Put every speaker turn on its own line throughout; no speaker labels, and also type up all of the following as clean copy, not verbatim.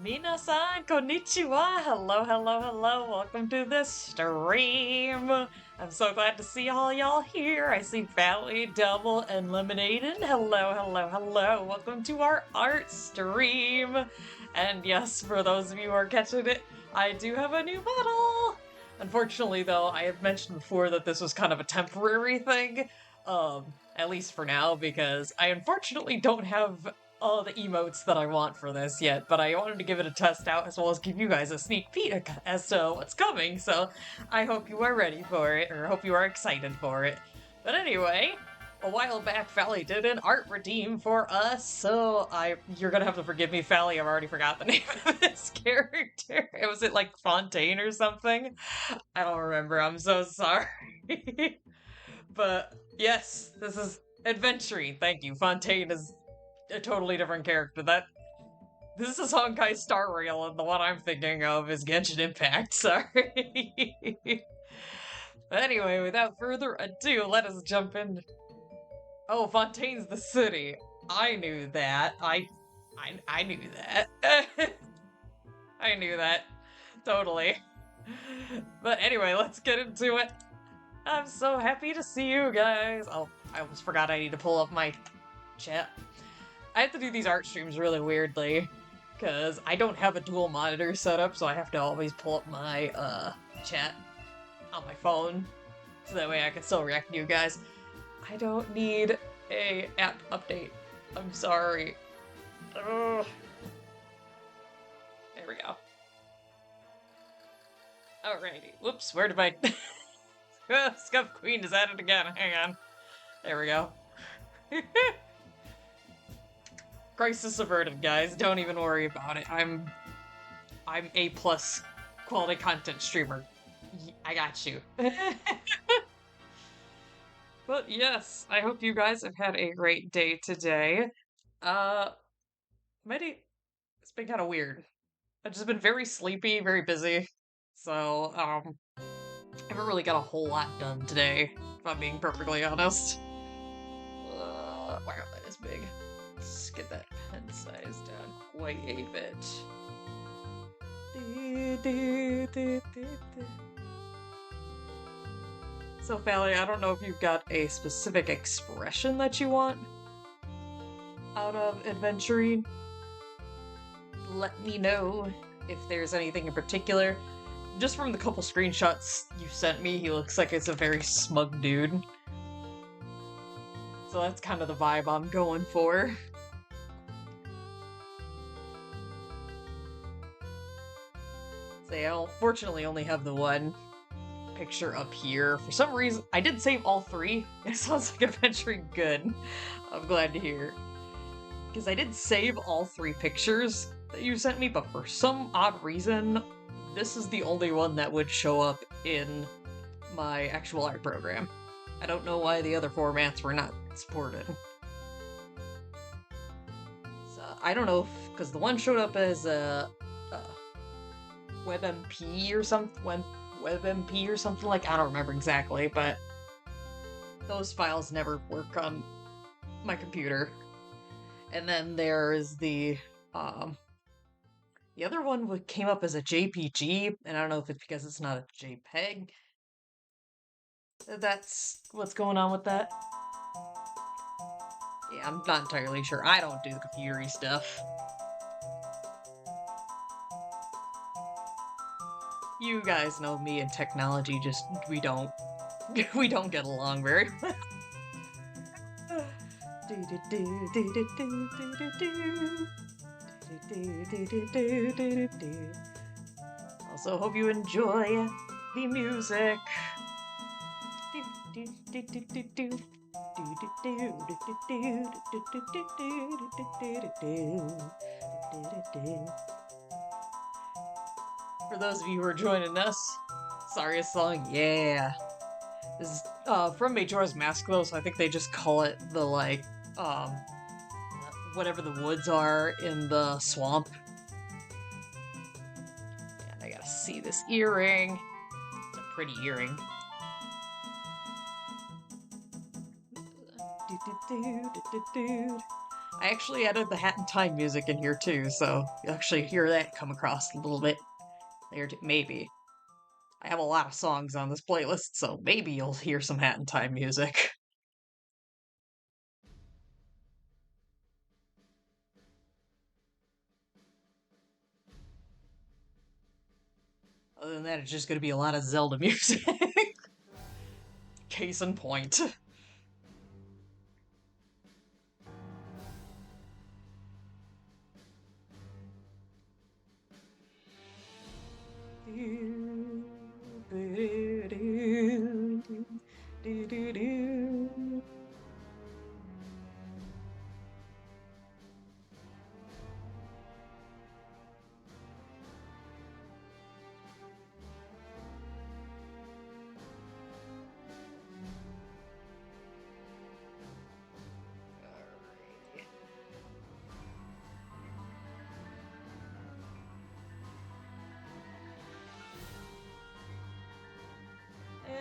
Minasan, konnichiwa. Hello, hello, hello. Welcome to the stream. I'm so glad to see all y'all here. I see Valley, Double, and Lemonade. Hello, hello, hello. Welcome to our art stream. And yes, for those of you who are catching it, I do have a new model. Unfortunately, though, I have mentioned before that this was kind of a temporary thing. At least for now, because I unfortunately don't have all the emotes that I want for this yet, but I wanted to give it a test out as well as give you guys a sneak peek as to what's coming, so I hope you are ready for it, or hope you are excited for it. But anyway, a while back, Fally did an art redeem for us, so you're gonna have to forgive me, Fally, I've already forgot the name of this character. Was it like Fontaine or something? I don't remember, I'm so sorry. But yes, this is adventuring. Thank you. Fontaine is a totally different character. This is Honkai Star Rail, and the one I'm thinking of is Genshin Impact. Sorry. But anyway, without further ado, let us jump in. Oh, Fontaine's the city. I knew that. I knew that. I knew that. Totally. But anyway, let's get into it. I'm so happy to see you guys. Oh, I almost forgot I need to pull up my chat. I have to do these art streams really weirdly, because I don't have a dual monitor set up, so I have to always pull up my chat on my phone, so that way I can still react to you guys. I don't need a app update. I'm sorry. Ugh. There we go. Alrighty. Whoops, where did my... Scuff Queen is at it again. Hang on. There we go. Crisis averted, guys. Don't even worry about it. I'm A+ quality content streamer. I got you. But yes, I hope you guys have had a great day today. Maybe it's been kind of weird. I've just been very sleepy, very busy. So, I haven't really got a whole lot done today, if I'm being perfectly honest. Wow, that is big. Let's get that pen size down quite a bit. So, Fally, I don't know if you've got a specific expression that you want out of adventuring. Let me know if there's anything in particular. Just from the couple screenshots you sent me, he looks like it's a very smug dude. So that's kind of the vibe I'm going for. So I unfortunately only have the one picture up here. For some reason, I did save all three. It sounds like adventuring good. I'm glad to hear. Because I did save all three pictures that you sent me, but for some odd reason, this is the only one that would show up in my actual art program. I don't know why the other formats were not supported. So I don't know if, because the one showed up as a WebMP or something, WebMP or something like, I don't remember exactly, but those files never work on my computer. And then there's the other one came up as a JPG, and I don't know if it's because it's not a JPEG. That's what's going on with that. Yeah, I'm not entirely sure. I don't do the computery stuff. You guys know me and technology, just we don't get along very well. Also, hope you enjoy the music. For those of you who are joining us, sorry, a song, yeah. This is from Majora's Mask, though, so I think they just call it the, like, whatever the woods are in the swamp. And I gotta see this earring. It's a pretty earring. I actually added the Hat in Time music in here too, so you'll actually hear that come across a little bit there too. Maybe. I have a lot of songs on this playlist, so maybe you'll hear some Hat in Time music. Other than that, it's just gonna be a lot of Zelda music. Case in point.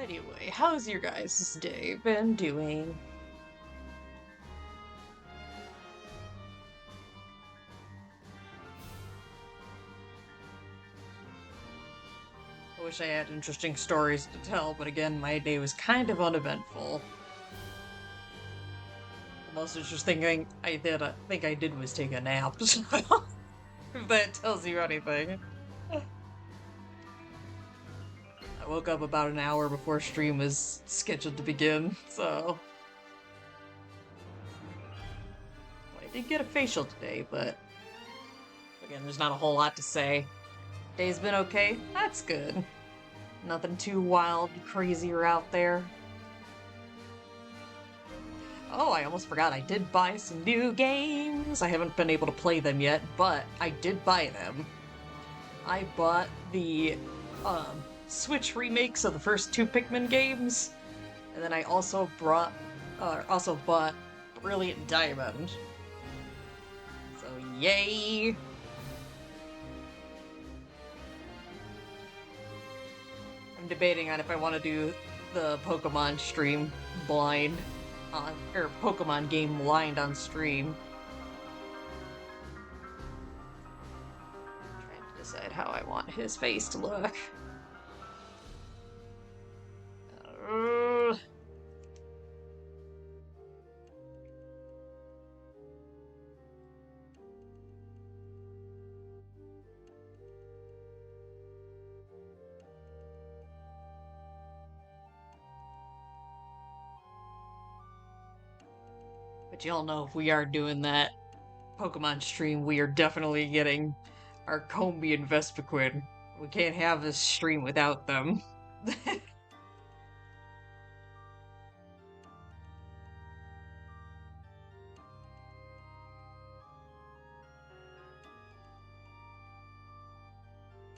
Anyway, how's your guys' day been doing? I wish I had interesting stories to tell, but again, my day was kind of uneventful. The most interesting thing think I did was take a nap, so if that tells you anything. I woke up about an hour before stream was scheduled to begin, so... Well, I did get a facial today, but... Again, there's not a whole lot to say. Day's been okay? That's good. Nothing too wild, crazier out there. Oh, I almost forgot, I did buy some new games. I haven't been able to play them yet, but I did buy them. I bought the Switch remakes of the first two Pikmin games, and then I also bought Brilliant Diamond. So yay! I'm debating on if I want to do the Pokemon stream blind on, or Pokemon game blind on stream. I'm trying to decide how I want his face to look. But y'all know if we are doing that Pokemon stream, we are definitely getting our Combi and Vespiquen. We can't have this stream without them.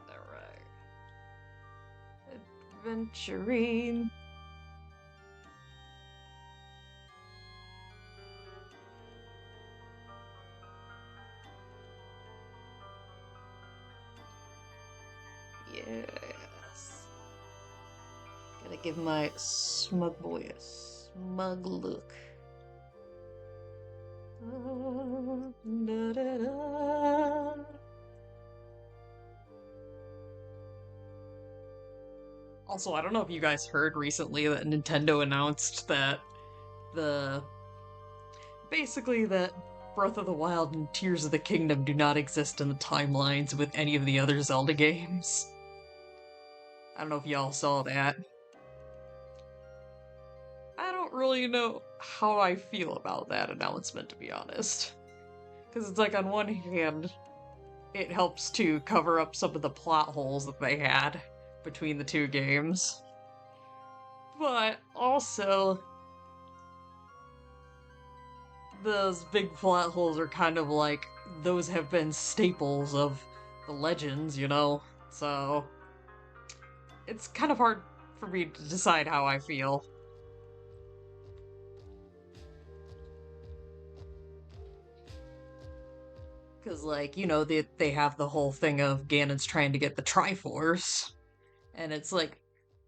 Alright. Adventuring. Yes. Gotta give my smug boy a smug look. Da, da, da. Also, I don't know if you guys heard recently that Nintendo announced that the basically that Breath of the Wild and Tears of the Kingdom do not exist in the timelines with any of the other Zelda games. I don't know if y'all saw that. I don't really know how I feel about that announcement, to be honest. Because it's like, on one hand, it helps to cover up some of the plot holes that they had between the two games. But also, those big plot holes are kind of like, those have been staples of the legends, you know? So, it's kind of hard for me to decide how I feel. Because, like, you know, they have the whole thing of Ganon's trying to get the Triforce, and it's like,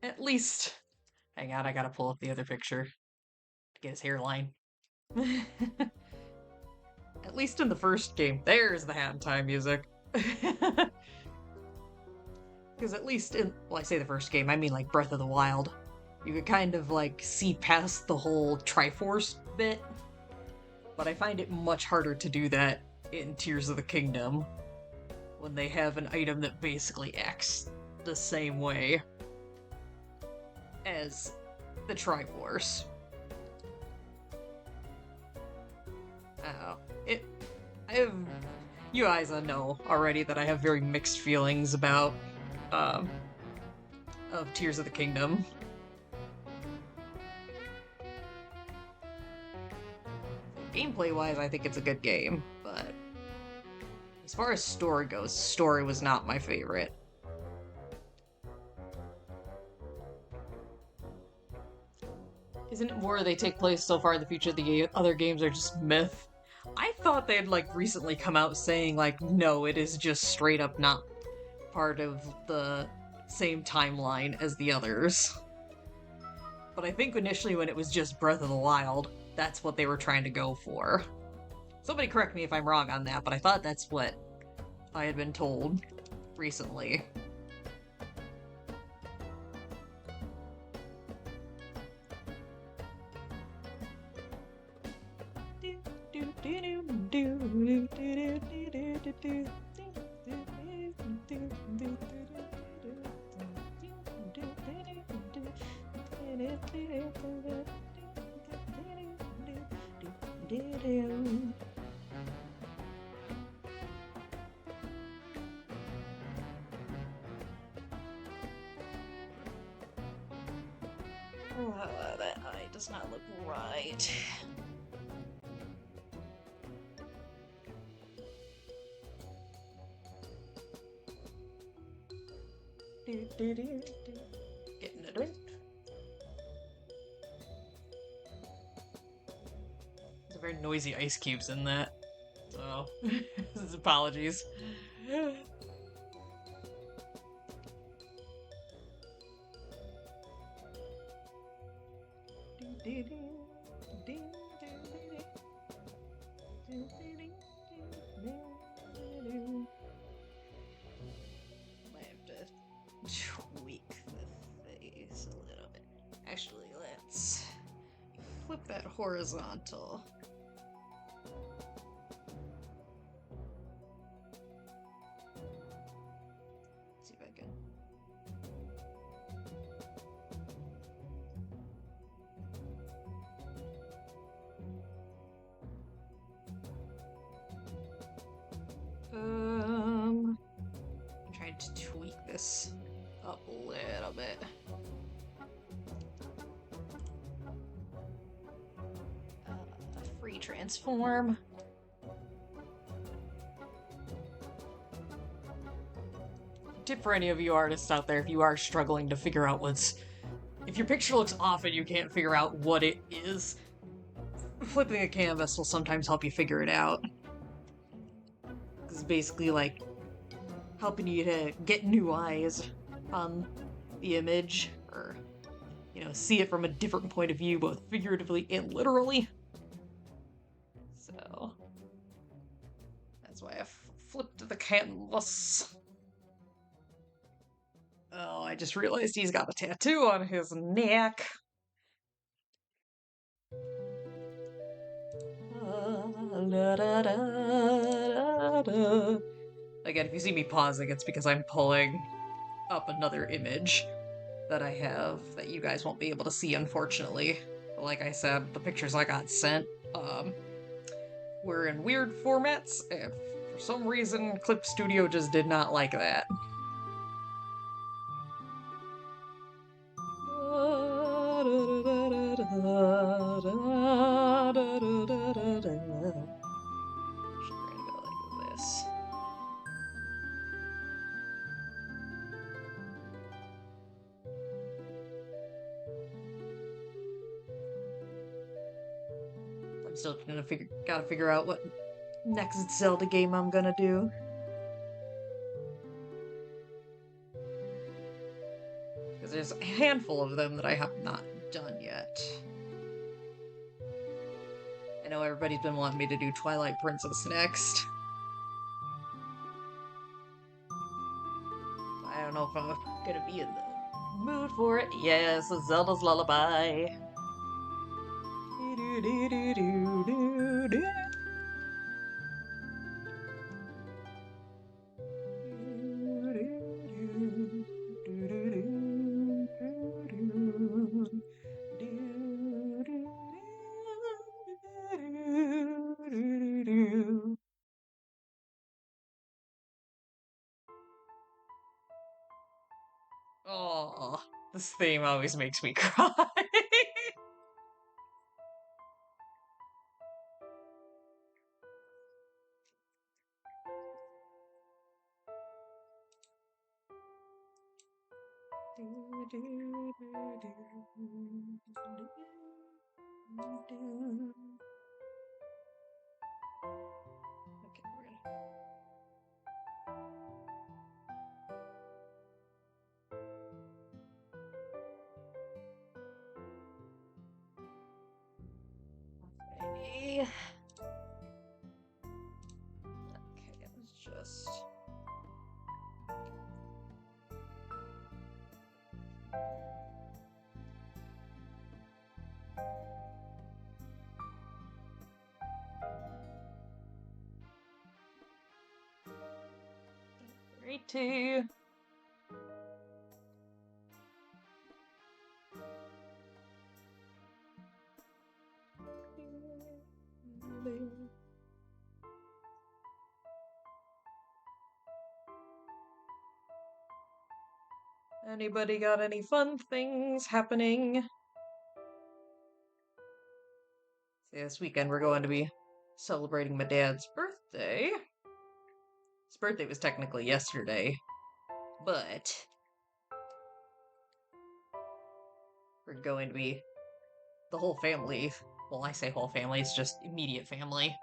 at least. Hang on, I gotta pull up the other picture to get his hairline. At least in the first game. There's the Hat in Time music. Because at least in, well, I say the first game, I mean like Breath of the Wild. You could kind of like see past the whole Triforce bit, but I find it much harder to do that in Tears of the Kingdom when they have an item that basically acts the same way as the Triforce. Oh, I have, you guys know already that I have very mixed feelings about, um, of Tears of the Kingdom. Gameplay-wise, I think it's a good game, but as far as story goes, story was not my favorite. Isn't it more they take place so far in the future, the other games are just myth? I thought they'd like recently come out saying like, no, it is just straight up not part of the same timeline as the others. But I think initially when it was just Breath of the Wild, that's what they were trying to go for. Somebody correct me if I'm wrong on that, but I thought that's what I had been told recently. That eye does not look right. Getting a drink. There's very noisy ice cubes in that, so apologies. Might have to tweak the face a little bit. Actually, let's flip that horizontal. See if I can. I'm trying to tweak this up a little bit. Free transform. Tip for any of you artists out there, if you are struggling to figure out if your picture looks off and you can't figure out what it is, flipping a canvas will sometimes help you figure it out. It's basically like helping you to get new eyes on the image, or, see it from a different point of view, both figuratively and literally. So, that's why I flipped the canvas. Oh, I just realized he's got a tattoo on his neck. Again, if you see me pausing, it's because I'm pulling up another image that I have that you guys won't be able to see, unfortunately. But like I said, the pictures I got sent were in weird formats, and for some reason, Clip Studio just did not like that. I'm still gotta figure out what next Zelda game I'm gonna do. Because there's a handful of them that I have not done yet. know everybody's been wanting me to do Twilight Princess next. I don't know if I'm gonna be in the mood for it. Yes, Zelda's Lullaby. Oh, this theme always makes me cry. Okay, we're gonna. Okay. Okay, let's just. 3, 2. Anybody got any fun things happening? See, this weekend we're going to be celebrating my dad's birthday. His birthday was technically yesterday, but we're going to be the whole family. Well, I say whole family, it's just immediate family.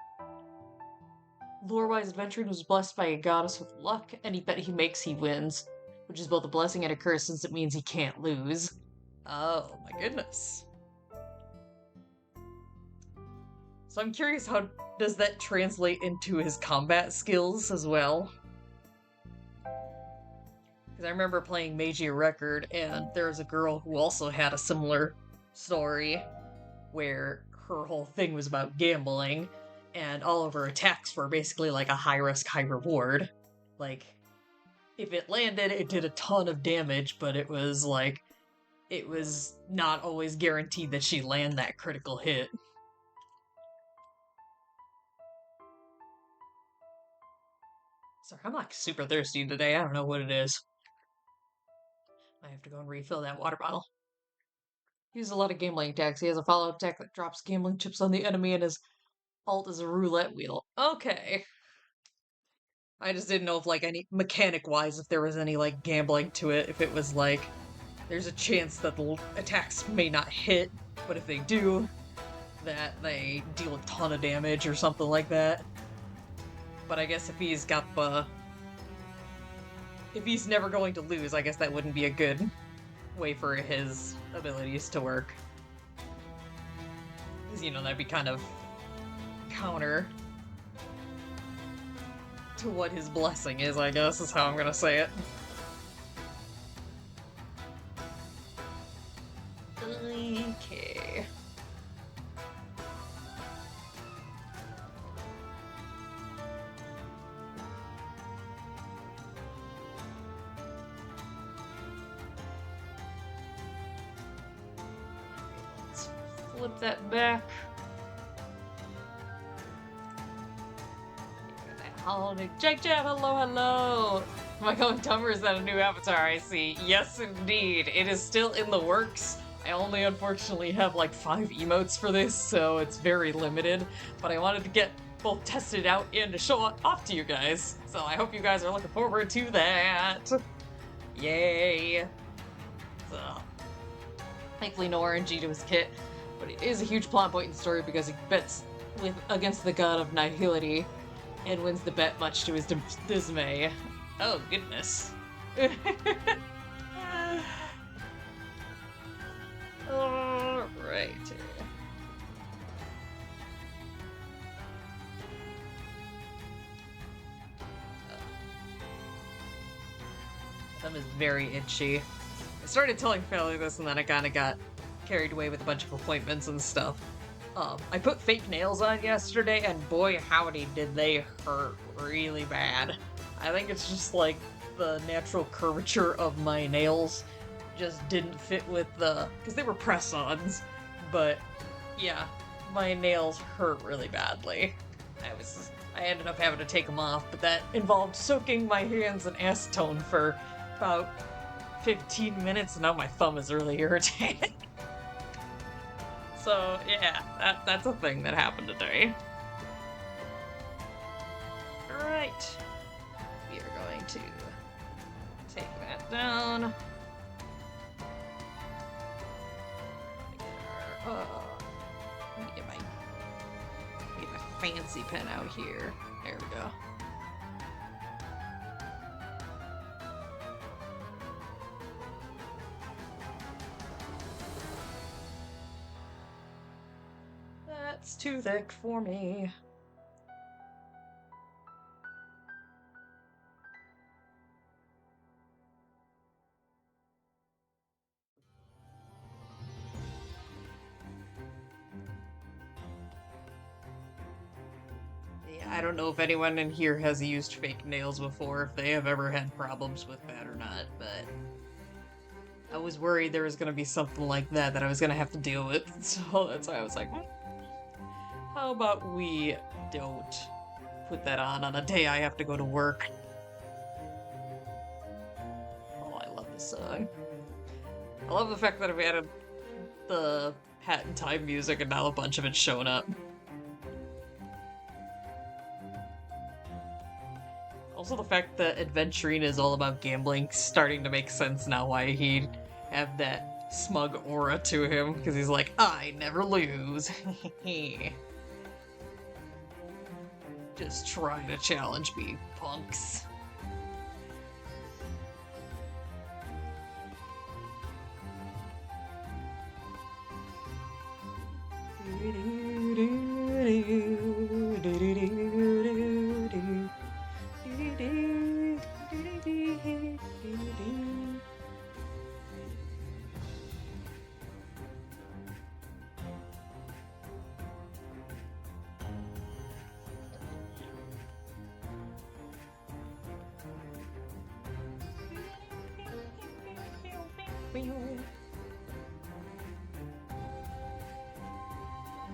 Lore-wise, adventuring was blessed by a goddess with luck. Any bet he makes, he wins, which is both a blessing and a curse since it means he can't lose. Oh my goodness. So I'm curious, how does that translate into his combat skills as well? Because I remember playing Magia Record, and there was a girl who also had a similar story where her whole thing was about gambling, and all of her attacks were basically like a high risk, high reward. Like, if it landed, it did a ton of damage, but it was like, it was not always guaranteed that she'd land that critical hit. Sorry, I'm like super thirsty today. I don't know what it is. I have to go and refill that water bottle. He uses a lot of gambling attacks. He has a follow-up attack that drops gambling chips on the enemy, and his ult is a roulette wheel. Okay. I just didn't know if, like, any mechanic-wise, if there was any, like, gambling to it. If it was, like, there's a chance that the attacks may not hit, but if they do, that they deal a ton of damage or something like that. But I guess if he's got the... if he's never going to lose, I guess that wouldn't be a good way for his abilities to work. Because, you know, that'd be kind of counter to what his blessing is, I guess, is how I'm gonna say it. Okay. Let's flip that back. Holiday Jake Jab, hello, hello! Am I going dumber? Is that a new avatar I see? Yes, indeed. It is still in the works. I only unfortunately have like 5 emotes for this, so it's very limited. But I wanted to get both tested out and to show it off to you guys. So I hope you guys are looking forward to that. Yay! So, thankfully no RNG to his kit, but it is a huge plot point in the story because he bets against the god of nihility and wins the bet much to his dismay. Oh, goodness. Alright. thumb is very itchy. I started telling Family this, and then I kind of got carried away with a bunch of appointments and stuff. I put fake nails on yesterday, and boy howdy did they hurt really bad. I think it's just like the natural curvature of my nails just didn't fit with because they were press-ons, but yeah, my nails hurt really badly. I ended up having to take them off, but that involved soaking my hands in acetone for about 15 minutes, and now my thumb is really irritated. So yeah, that's a thing that happened today. Alright. We are going to take that down. Let me get my fancy pen out here. There we go. That's too thick for me. I don't know if anyone in here has used fake nails before, if they have ever had problems with that or not, but I was worried there was going to be something like that I was going to have to deal with, so that's why I was like, how about we don't put that on a day I have to go to work. Oh, I love this song. I love the fact that I've added the Hat in Time music and now a bunch of it's shown up. Also, the fact that adventuring is all about gambling starting to make sense now why he'd have that smug aura to him, because he's like, I never lose. Just trying to challenge me, punks.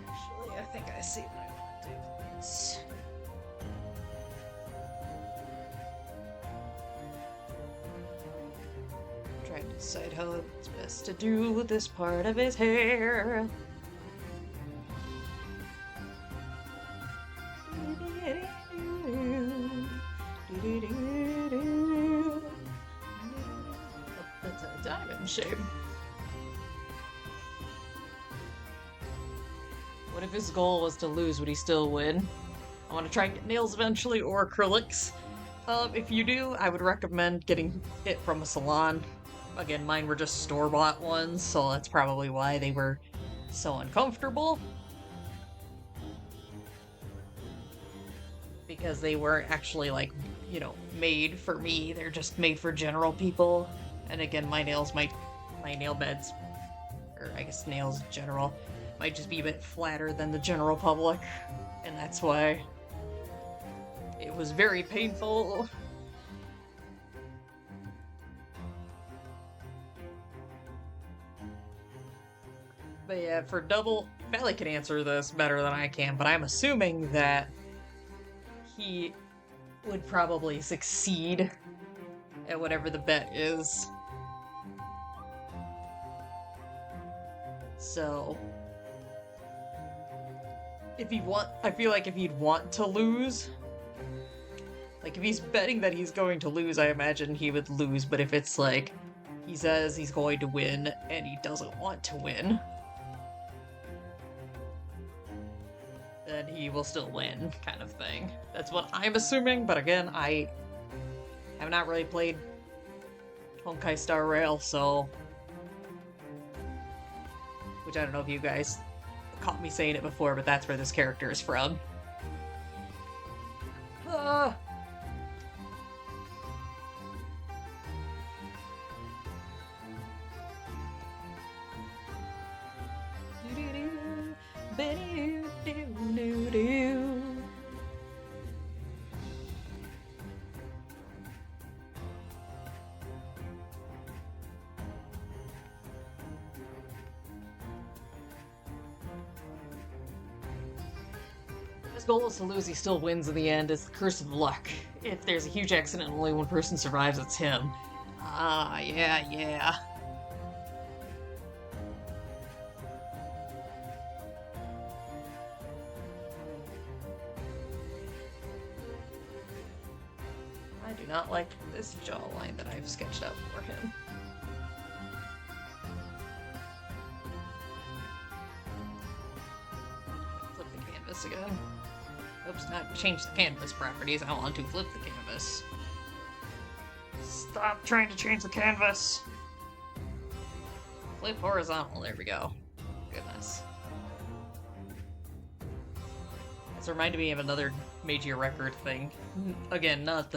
Actually, I think I see what I want to do with this. Trying to decide how it's best to do with this part of his hair. That's a diamond shape. What if his goal was to lose? Would he still win? I want to try and get nails eventually, or acrylics. If you do, I would recommend getting it from a salon. Again, mine were just store-bought ones, so that's probably why they were so uncomfortable. Because they weren't actually, like, you know, made for me. They're just made for general people. And again, my nail beds, or I guess nails in general, might just be a bit flatter than the general public. And that's why it was very painful. But yeah, for double, Valley can answer this better than I can, but I'm assuming that he would probably succeed at whatever the bet is. So, I feel like if he'd want to lose, like if he's betting that he's going to lose, I imagine he would lose, but if it's like, he says he's going to win and he doesn't want to win, then he will still win, kind of thing. That's what I'm assuming, but again, I have not really played Honkai Star Rail, so... Which I don't know if you guys caught me saying it before, but that's where this character is from. Ba-do-do-do-do. His goal is to lose, he still wins in the end. It's the curse of luck. If there's a huge accident and only one person survives, it's him. Ah, yeah, yeah. I do not like this jawline that I've sketched out for him. Flip the canvas again. Oops, not change the canvas properties. I want to flip the canvas. Stop trying to change the canvas. Flip horizontal. There we go. Goodness. This reminded me of another Meiji record thing. Again, not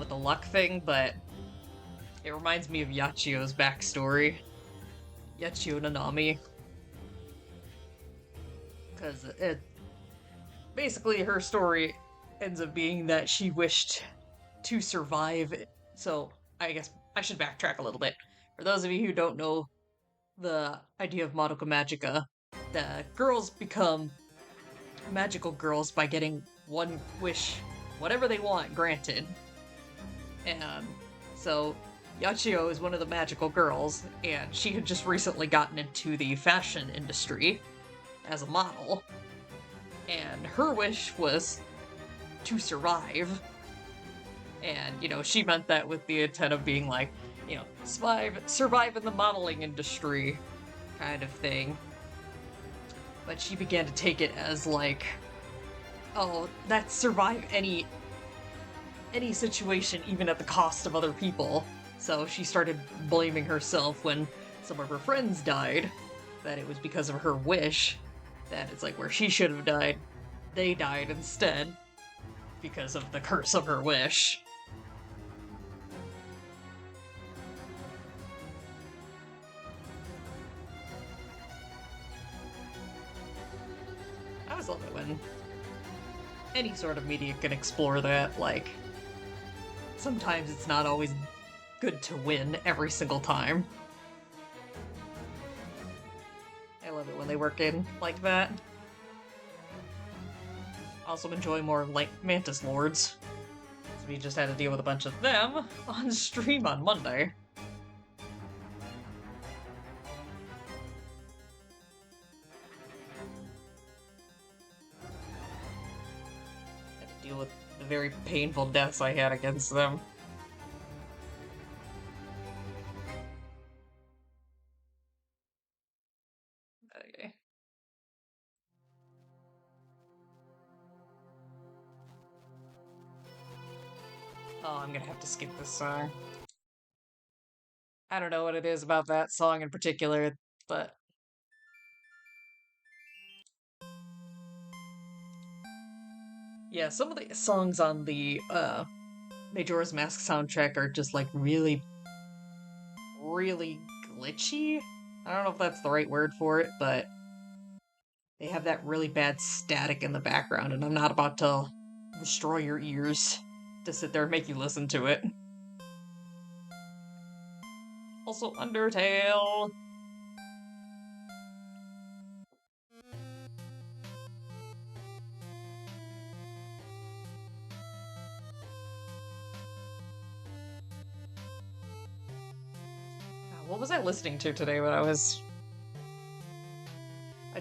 with the luck thing, but it reminds me of Yachio's backstory. Yachio Nanami. Because it basically her story ends up being that she wished to survive. So I guess I should backtrack a little bit. For those of you who don't know the idea of Madoka Magica, the girls become magical girls by getting one wish, whatever they want, granted. And so Yachio is one of the magical girls, and she had just recently gotten into the fashion industry as a model. And her wish was to survive. And, she meant that with the intent of being like, survive in the modeling industry kind of thing. But she began to take it as like, oh, that's survive any situation, even at the cost of other people. So she started blaming herself when some of her friends died, that it was because of her wish, that it's like where she should have died, they died instead, because of the curse of her wish. I always love it when any sort of media can explore that, like, sometimes it's not always good to win every single time. I love it when they work in like that. Also enjoy more like Mantis Lords. So we just had to deal with a bunch of them on stream on Monday. Had to deal with the very painful deaths I had against them. Okay. Oh, I'm gonna have to skip this song. I don't know what it is about that song in particular, but yeah, some of the songs on the Majora's Mask soundtrack are just like really, really glitchy. I don't know if that's the right word for it, but they have that really bad static in the background, and I'm not about to destroy your ears to sit there and make you listen to it. Also, Undertale. What was I listening to today when I just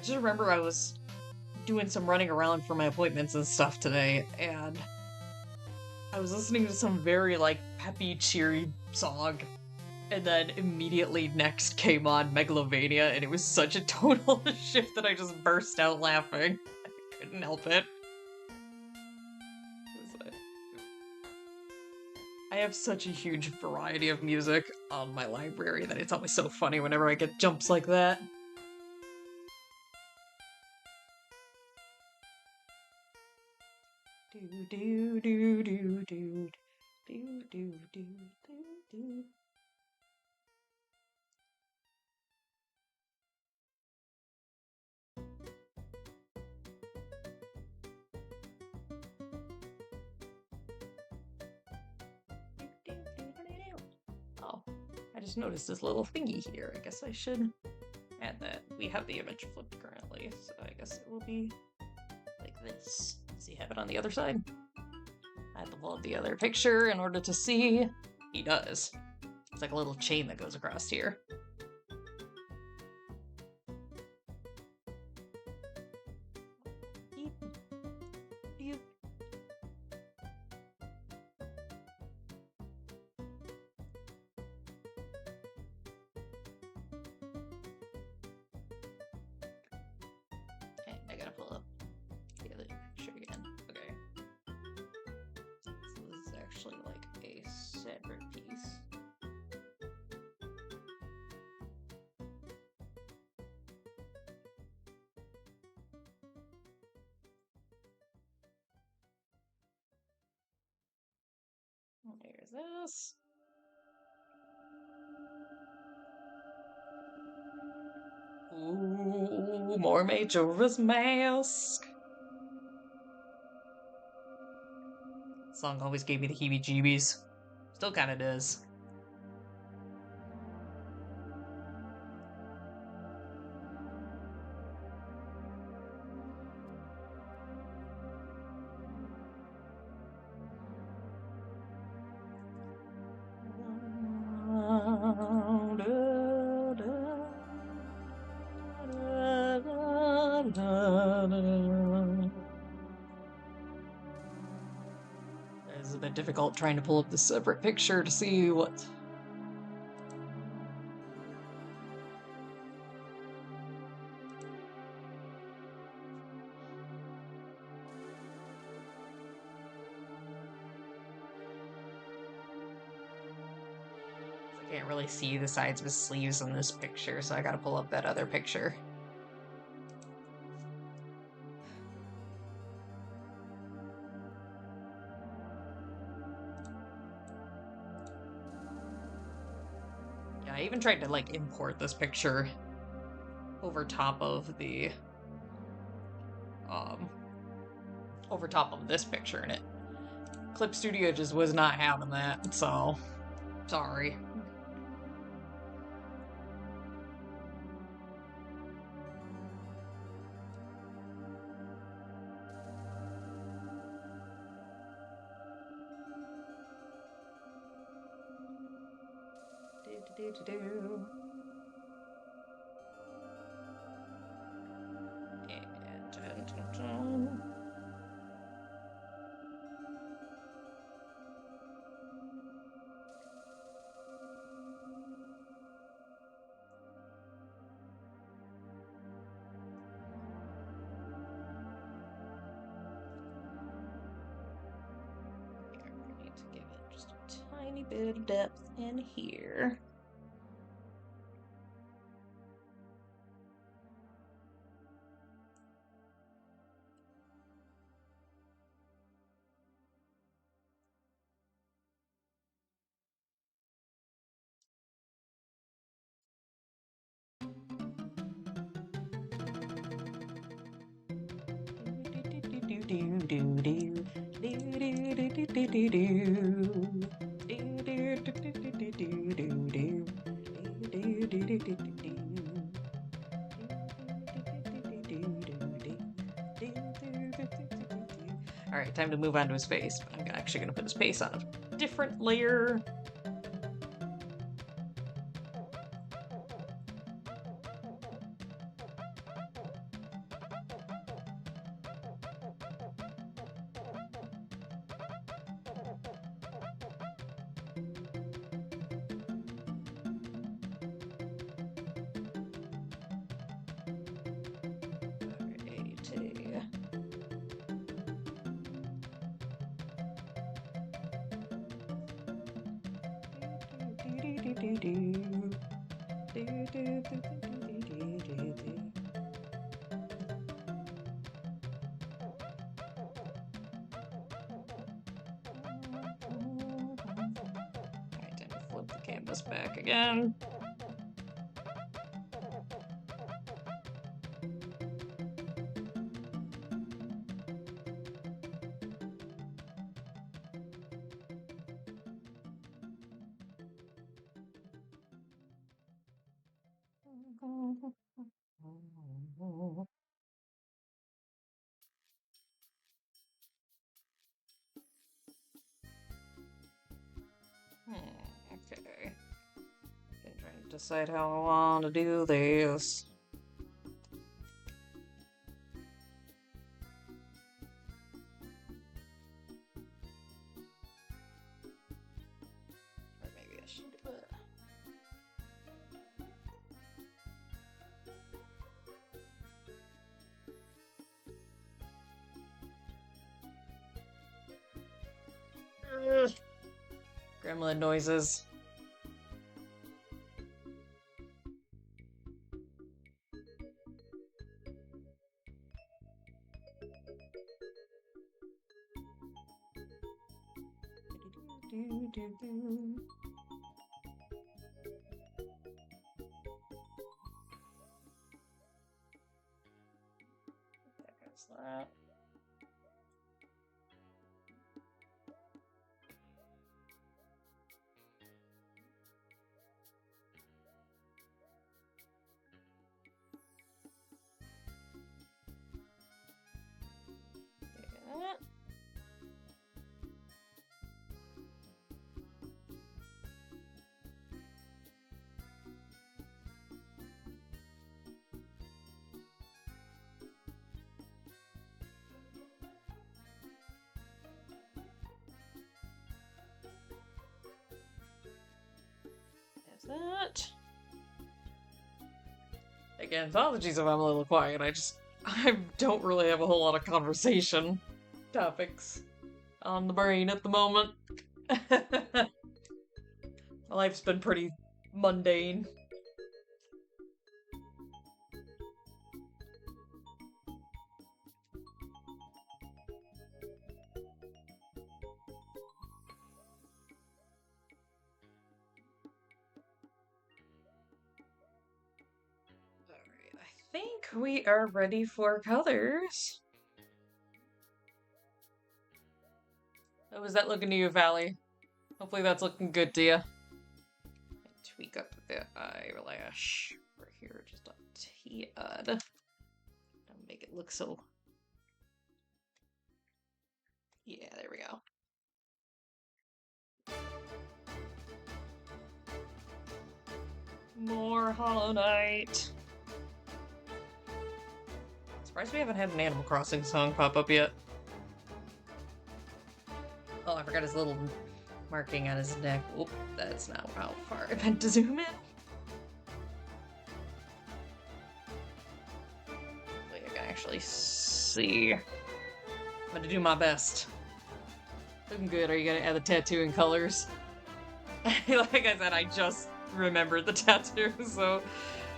remember I was doing some running around for my appointments and stuff today, and I was listening to some very, like, peppy, cheery song, and then immediately next came on Megalovania, and it was such a tonal shift that I just burst out laughing. I couldn't help it. I have such a huge variety of music on my library that it's always so funny whenever I get jumps like that. Do do do do do do do do do. just noticed this little thingy here. I guess I should add that. We have the image flipped currently, so I guess it will be like this. Does he have it on the other side? I have to pull up the other picture in order to see. He does. It's like a little chain that goes across here. Okay, I gotta pull up the other picture again. Okay. So this is actually like a separate piece. There's this. Ooh, more Majora's Mask. Song always gave me the heebie-jeebies. Still kind of does. It's a bit difficult trying to pull up the separate picture to see what. I can't really see the sides of his sleeves in this picture, so I gotta pull up that other picture. Yeah, I even tried to like import this picture over top of the over top of this picture in it. Clip Studio just was not having that, so sorry. Need to give it just a tiny bit of depth in here. Alright, time to move on to his face, but I'm actually going to put his face on a different layer. Flip the canvas back again. Okay. I'm trying to decide how I want to do this. Or maybe I should do it. Ugh. Gremlin noises. There's that. That. There's that. Again, apologies if I'm a little quiet. I don't really have a whole lot of conversation topics on the brain at the moment. My life's been pretty mundane. Alright, I think we are ready for colors. How was that looking to you, Valley? Hopefully that's looking good to you. Tweak up the eyelash over here just a tad. Don't make it look so... Yeah, there we go. More Hollow Knight. Surprised we haven't had an Animal Crossing song pop up yet. Oh, I forgot his little marking on his neck. Oop, that's not how far I meant to zoom in. Hopefully I can actually see. I'm gonna do my best. Looking good. Are you gonna add the tattoo in colors? Like I said, I just remembered the tattoo, so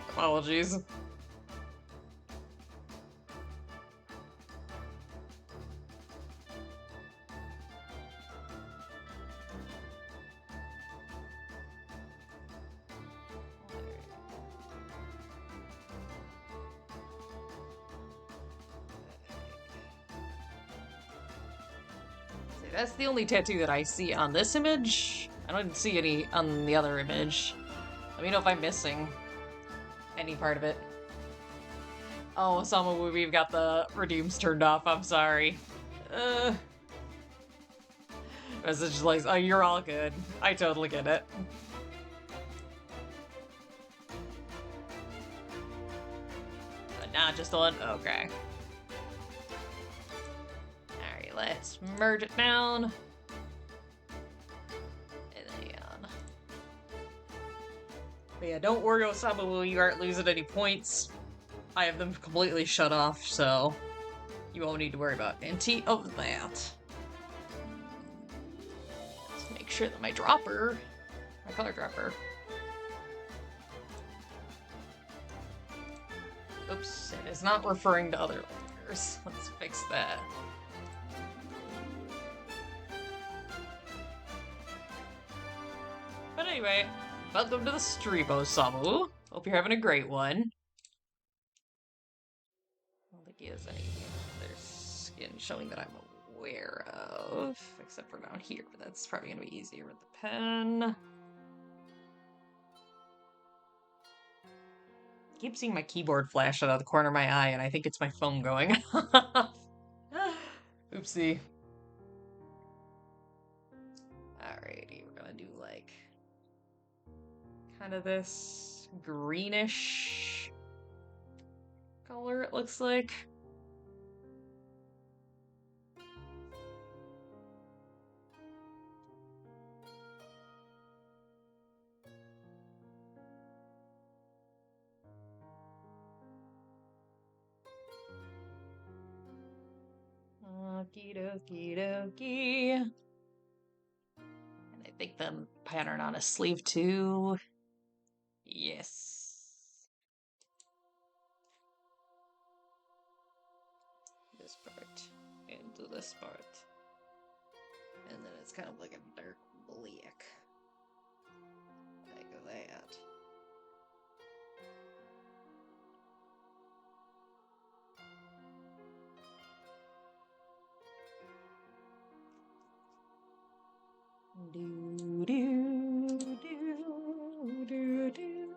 apologies. That's the only tattoo that I see on this image. I don't see any on the other image. Let me know if I'm missing any part of it. Oh, Sama, we've got the redeems turned off. I'm sorry. Message like, oh, you're all good. I totally get it. But not just the one? Okay. Alright, let's merge it down. And then... But yeah, don't worry, Osamu, you aren't losing any points. I have them completely shut off, so you won't need to worry about any of that. Let's make sure that my color dropper. Oops, it is not referring to other layers. Let's fix that. But anyway, welcome to the stream, Osamu. Hope you're having a great one. I don't think he has any other skin showing that I'm aware of, except for down here, but that's probably going to be easier with the pen. I keep seeing my keyboard flash out of the corner of my eye, and I think it's my phone going. Oopsie. Alrighty, we're gonna do like kind of this greenish color, it looks like. Okie dokie dokie. And I think the pattern on a sleeve too. Yes. This part into this part. And then it's kind of like a dark black. Like that. Do do do do do.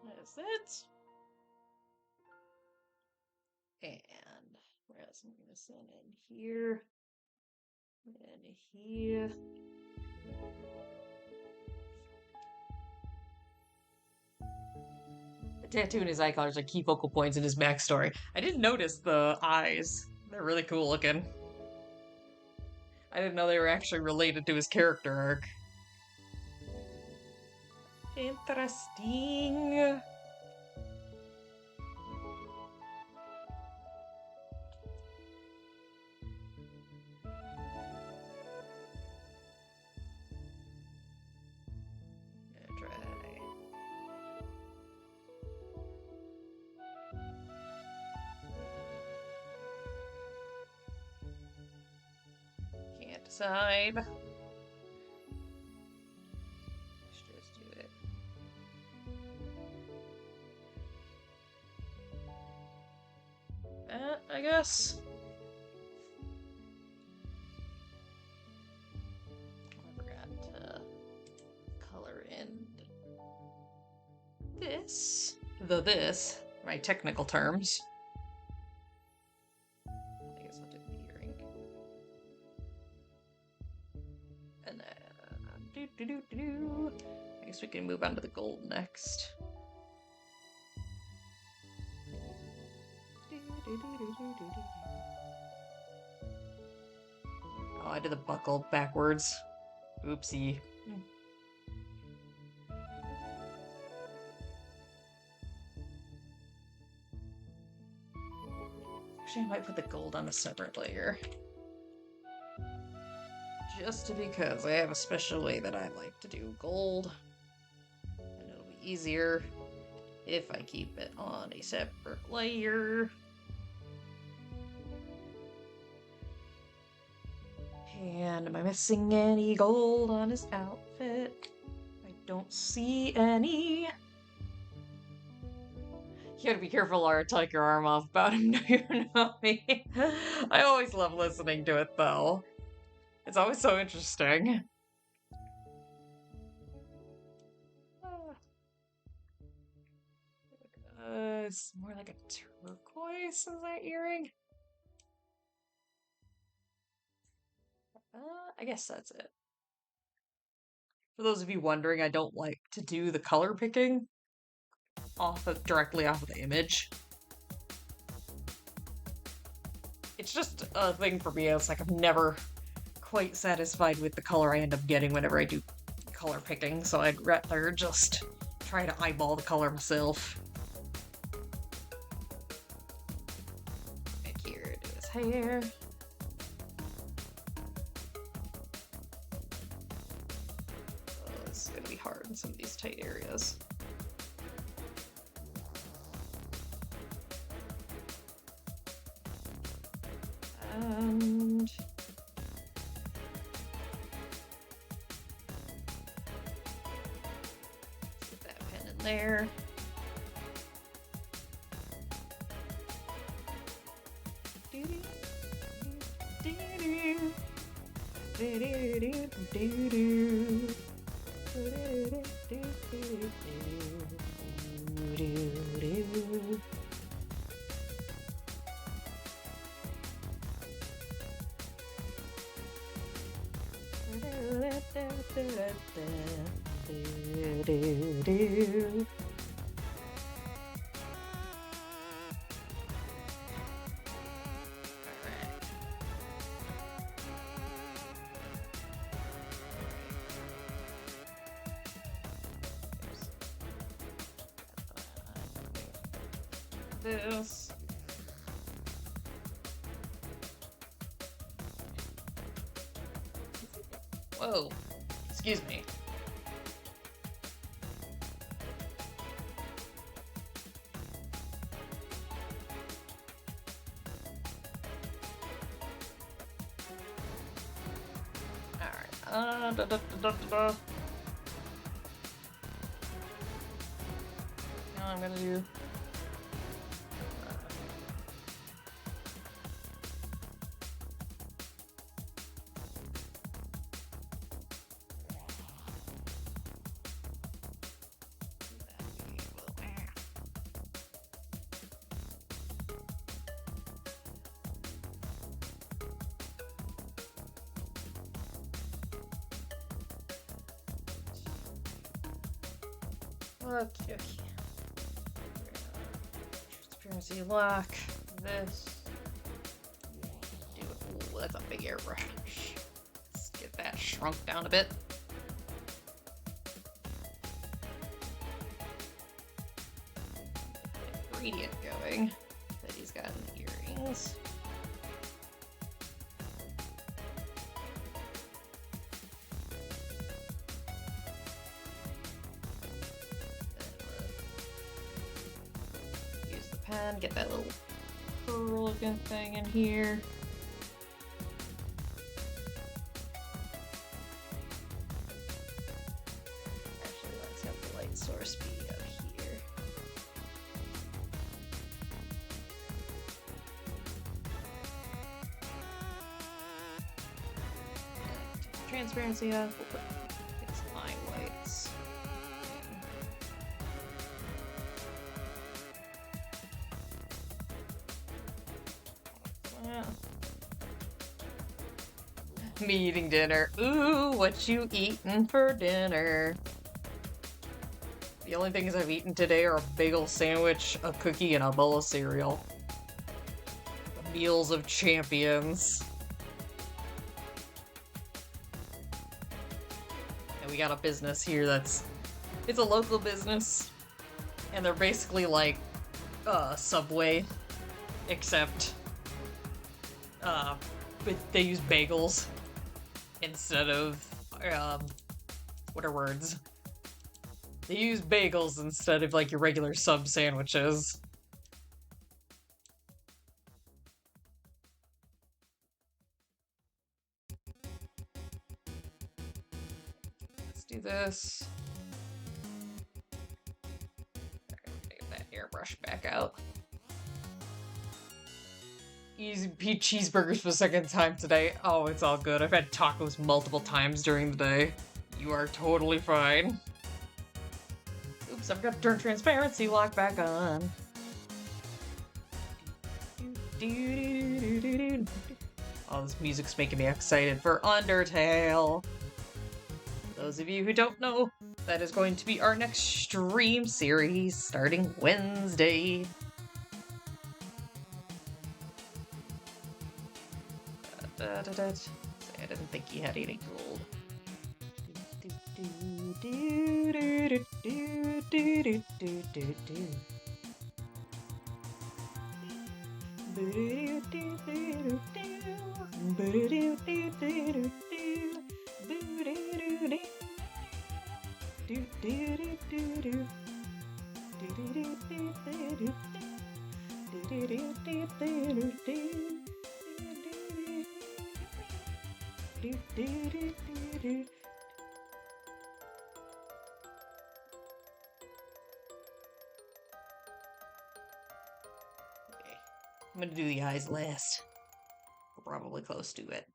That's it. And where else am I gonna send in here? And here. The tattoo and his eye colors are key focal points in his backstory. I didn't notice the eyes. They're really cool looking. I didn't know they were actually related to his character arc. Interesting. Can't decide. Let's just do it. I guess. I forgot to color in this. This, my technical terms. I guess I'll do the earring. And then I guess we can move on to the gold next. Oh, I did the buckle backwards. Oopsie. Actually, I might put the gold on a separate layer. Just because I have a special way that I like to do gold. And it'll be easier if I keep it on a separate layer. And am I missing any gold on his outfit? I don't see any. You gotta be careful, Laura. Take your arm off about him. Do you know me? I always love listening to it, though. It's always so interesting. It's more like a turquoise in that earring. I guess that's it. For those of you wondering, I don't like to do the color picking directly off of the image. It's just a thing for me. It's like I'm never quite satisfied with the color I end up getting whenever I do color picking, so I'd rather just try to eyeball the color myself. Back here, do his hair. Oh, this is gonna be hard in some of these tight areas. And put that pen in there. This. Whoa. Excuse me. Alright. Now I'm gonna do. Okay. Transparency lock. This. Do it. Ooh, that's a big airbrush. Let's get that shrunk down a bit. Ingredient going that he's got in the earrings. Pen, get that little pearl looking thing in here. Actually, let's have the light source be up here. Transparency up. We'll put its line whites. Me eating dinner. Ooh, what you eating for dinner? The only things I've eaten today are a bagel sandwich, a cookie, and a bowl of cereal. The meals of champions. And we got a business here that's... It's a local business. And they're basically like Subway. Except... but they use bagels. Instead of, what are words? They use bagels instead of, like, your regular sub sandwiches. Let's do this. Get that airbrush back out. Easy Pete cheeseburgers for the second time today. Oh, it's all good. I've had tacos multiple times during the day. You are totally fine. Oops, I forgot to turn transparency lock back on. Oh, this music's making me excited for Undertale. Those of you who don't know, that is going to be our next stream series starting Wednesday. I didn't think he had any gold. I'm gonna do the eyes last. We're probably close to it.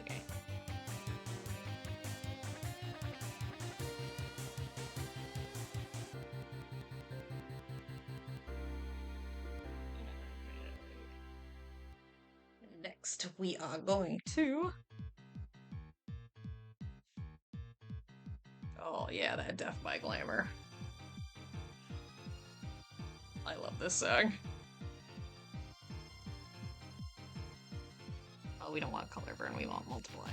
Okay. Next, we are going to. Oh, yeah, that Death by Glamour. I love this song. Oh, we don't want color burn, we want multiply.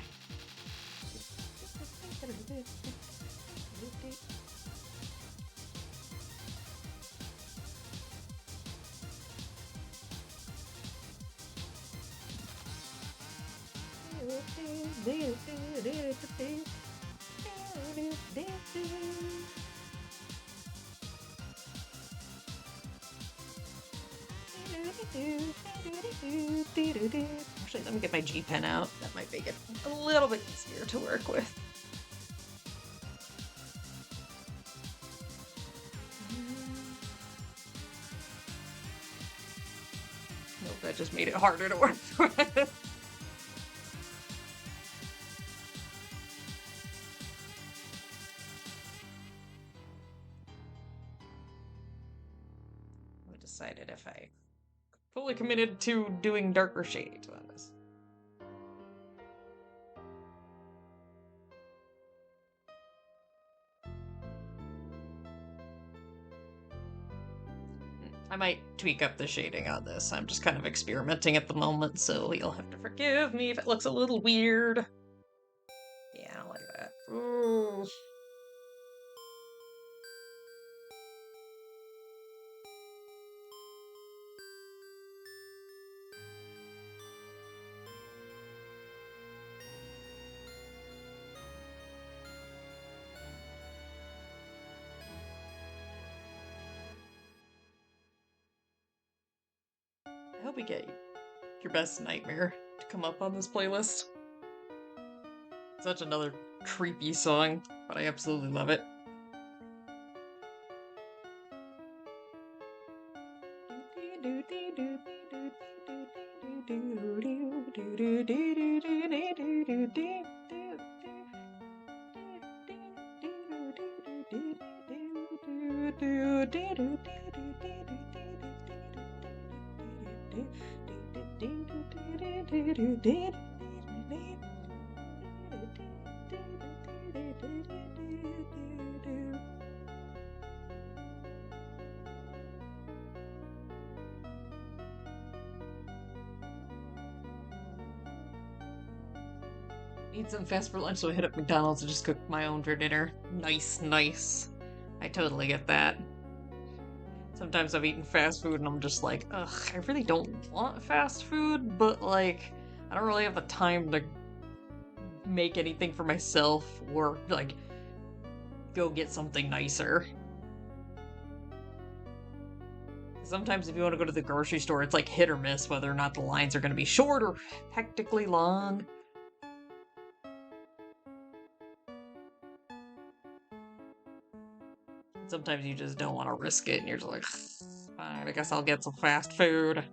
Actually, let me get my G pen out. That might make it a little bit easier to work with. Nope, that just made it harder to work with. I decided if I fully committed to doing darker shades on this. I might tweak up the shading on this. I'm just kind of experimenting at the moment, so you'll have to forgive me if it looks a little weird. Yeah, I don't like that. Ooh. I hope we get your best nightmare to come up on this playlist. Such another creepy song, but I absolutely love it. Eat some fast for lunch, so I hit up McDonald's and just cook my own for dinner. Nice, nice. I totally get that. Sometimes I've eaten fast food and I'm just like, ugh, I really don't want fast food, but like, I don't really have the time to make anything for myself or like go get something nicer. Sometimes if you want to go to the grocery store, it's like hit or miss whether or not the lines are going to be short or hectically long. Sometimes you just don't want to risk it and you're just like, fine, I guess I'll get some fast food.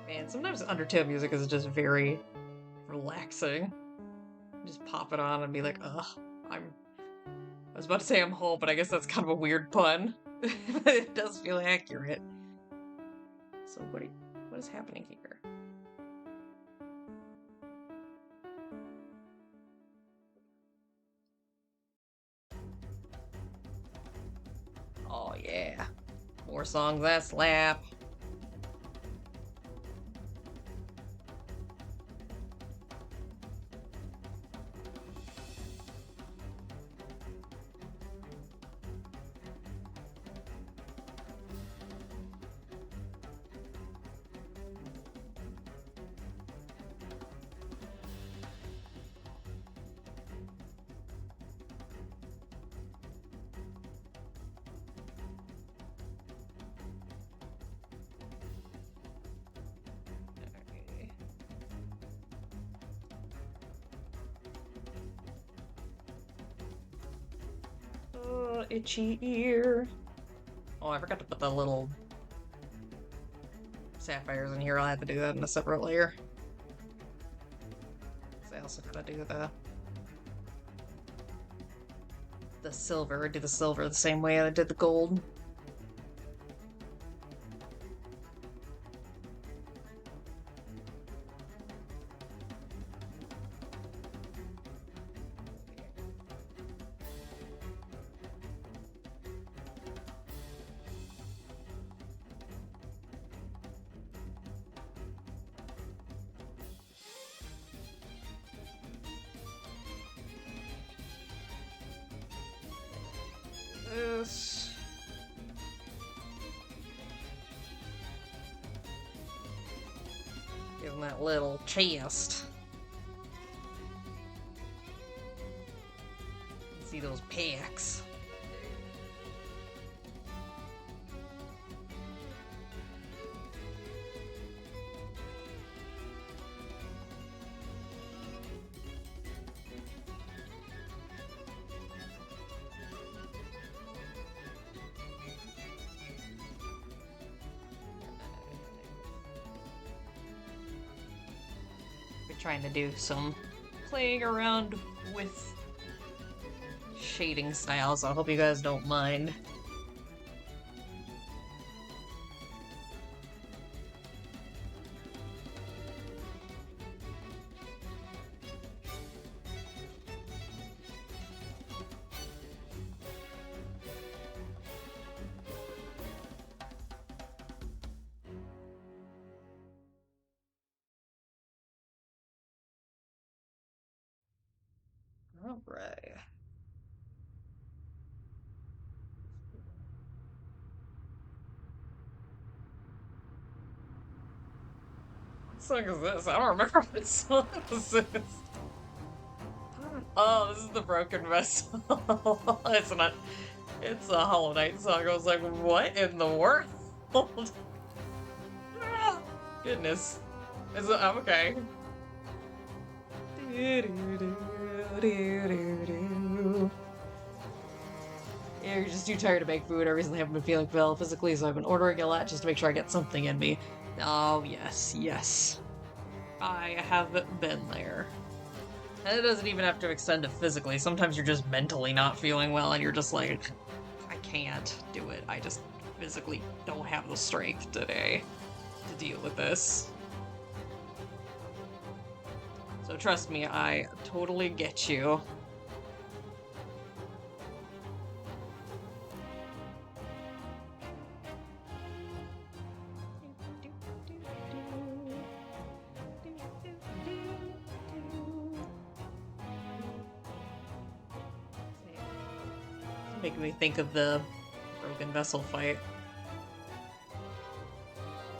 Man, sometimes Undertale music is just very relaxing. Just pop it on and be like, ugh, I was about to say I'm whole, but I guess that's kind of a weird pun. But it does feel accurate. So what is happening here? Oh yeah. More songs that slap. Itchy ear. Oh, I forgot to put the little sapphires in here. I'll have to do that in a separate layer. I also gotta do the silver. Do the silver the same way I did the gold. This. Give him that little chest. See those pecs. We're trying to do some playing around with shading styles. I hope you guys don't mind. All right. What song is this? I don't remember what song this is. Oh, this is the Broken Vessel. It's not. It's a Hollow Knight song. I was like, what in the world? Goodness. Is it? I'm okay. Yeah, you're just too tired to make food. I recently haven't been feeling well physically, so I've been ordering a lot just to make sure I get something in me. Oh, yes, yes. I have been there. And it doesn't even have to extend to physically. Sometimes you're just mentally not feeling well and you're just like, I can't do it. I just physically don't have the strength today to deal with this. So trust me, I totally get you. Making me think of the Broken Vessel fight.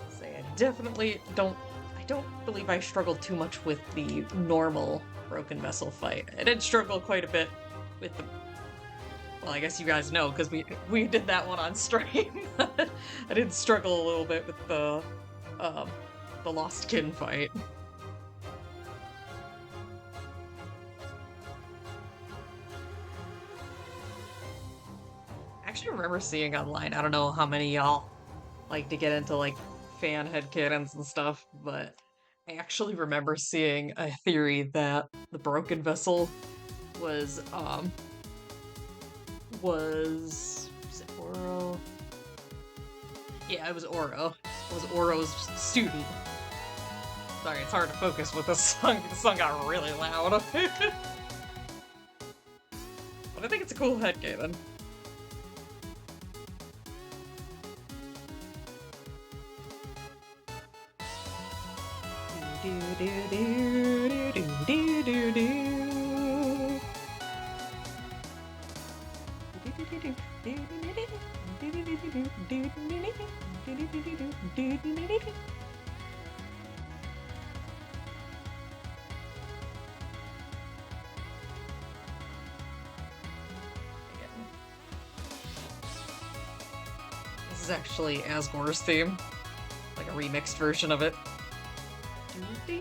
Say, I definitely don't. I don't believe I struggled too much with the normal Broken Vessel fight. I did struggle quite a bit with the. Well, I guess you guys know because we did that one on stream. I did struggle a little bit with the Lost Kin fight. I actually remember seeing online, I don't know how many y'all like to get into like fan headcanons and stuff, but I actually remember seeing a theory that the Broken Vessel was it Oro? Yeah, it was Oro. was Oro's student. Sorry, it's hard to focus with this song. The song got really loud. But I think it's a cool headcanon. This is actually Asgore's theme, like a remixed version of it. And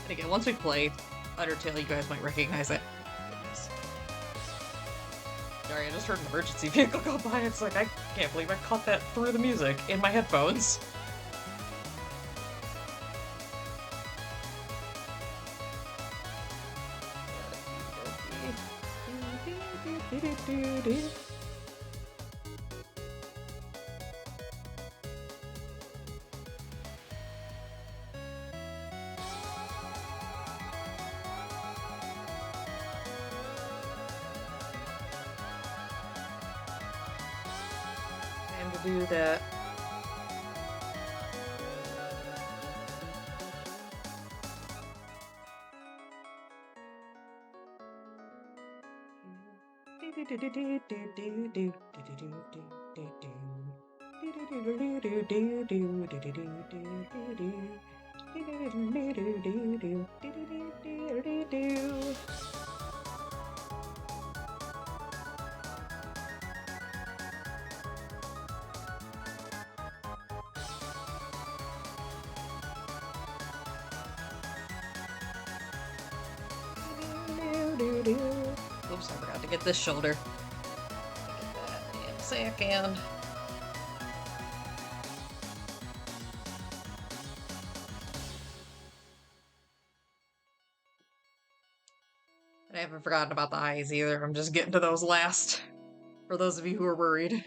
again, once we play Undertale, you guys might recognize it. Sorry, I just heard an emergency vehicle go by. It's like, I can't believe I caught that through the music in my headphones. Time to do that. Oops, I forgot to get this shoulder. Get that in a second. And I haven't forgotten about the eyes either. I'm just getting to those last, for those of you who are worried.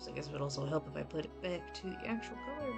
I guess it would also help if I put it back to the actual color.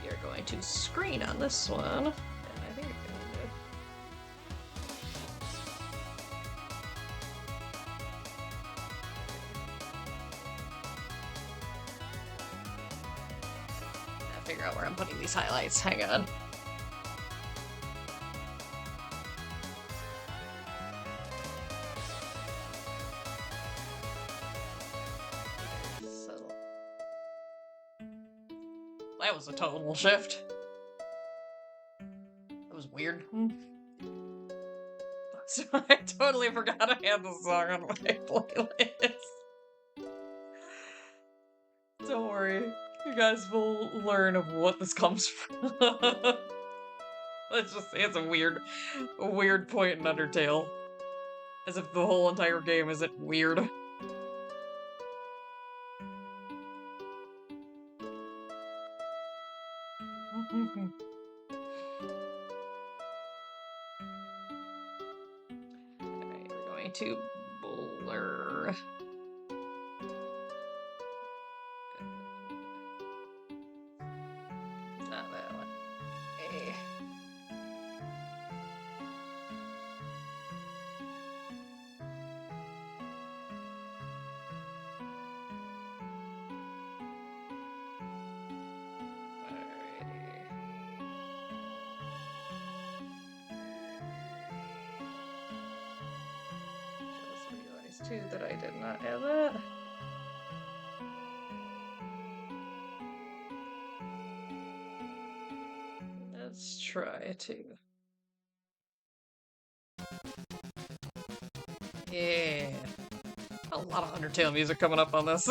You're going to screen on this one. And I think it's going to... I'll figure out where I'm putting these highlights. Hang on. That was a total shift. That was weird. So I totally forgot I had the song on my playlist. Don't worry. You guys will learn of what this comes from. Let's just say it's a weird point in Undertale. As if the whole entire game isn't weird. Alright, we're going to blur. Not that one. Hey. Alrighty. these two that I did not edit. Let's try to. Yeah. A lot of Undertale music coming up on this.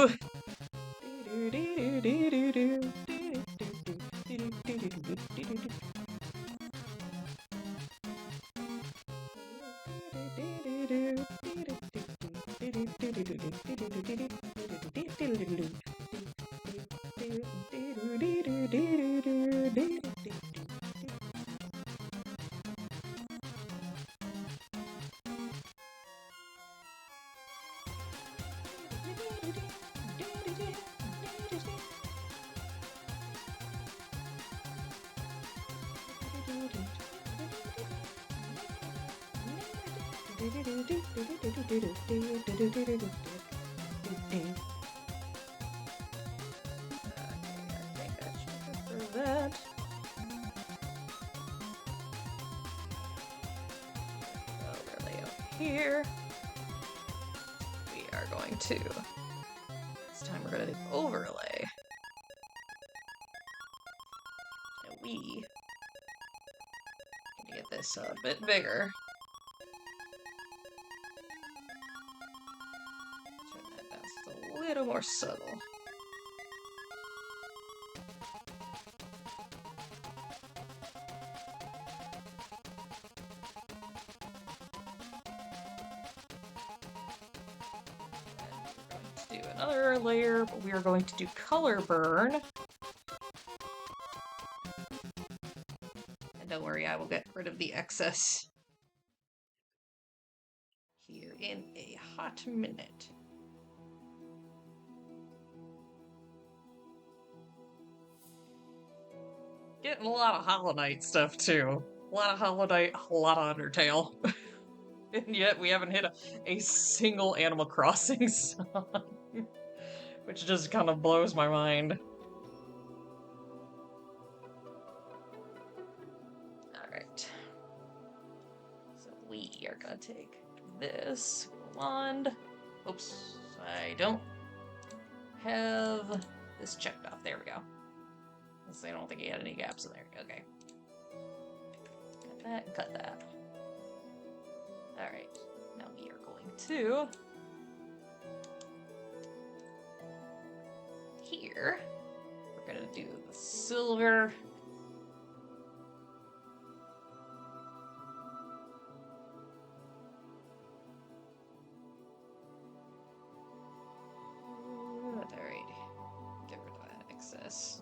Here we are going to, this time we're going to do overlay, and we can get this a bit bigger. Turn that down just a little more subtle. Another layer, but we are going to do color burn. And don't worry, I will get rid of the excess here in a hot minute. Getting a lot of Hollow Knight stuff too. A lot of Hollow Knight, a lot of Undertale. And yet we haven't hit a single Animal Crossing song. Which just kind of blows my mind. Alright. So we are gonna take this wand. Oops, I don't have this checked off. There we go. I don't think he had any gaps in there. Okay. Cut that, cut that. Alright. Now we are going to... Here, we're gonna do the silver. Alright, get rid of that excess.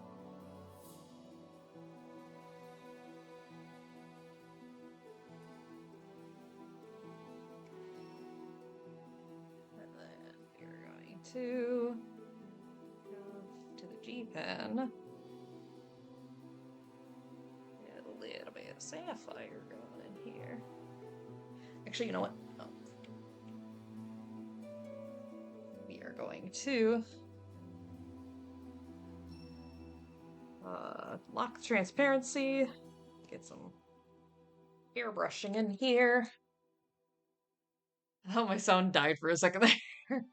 And then we're going to the G-pen. Get a little bit of sapphire going in here. Actually, you know what? Oh. We are going to lock the transparency, get some airbrushing in here. Oh, my sound died for a second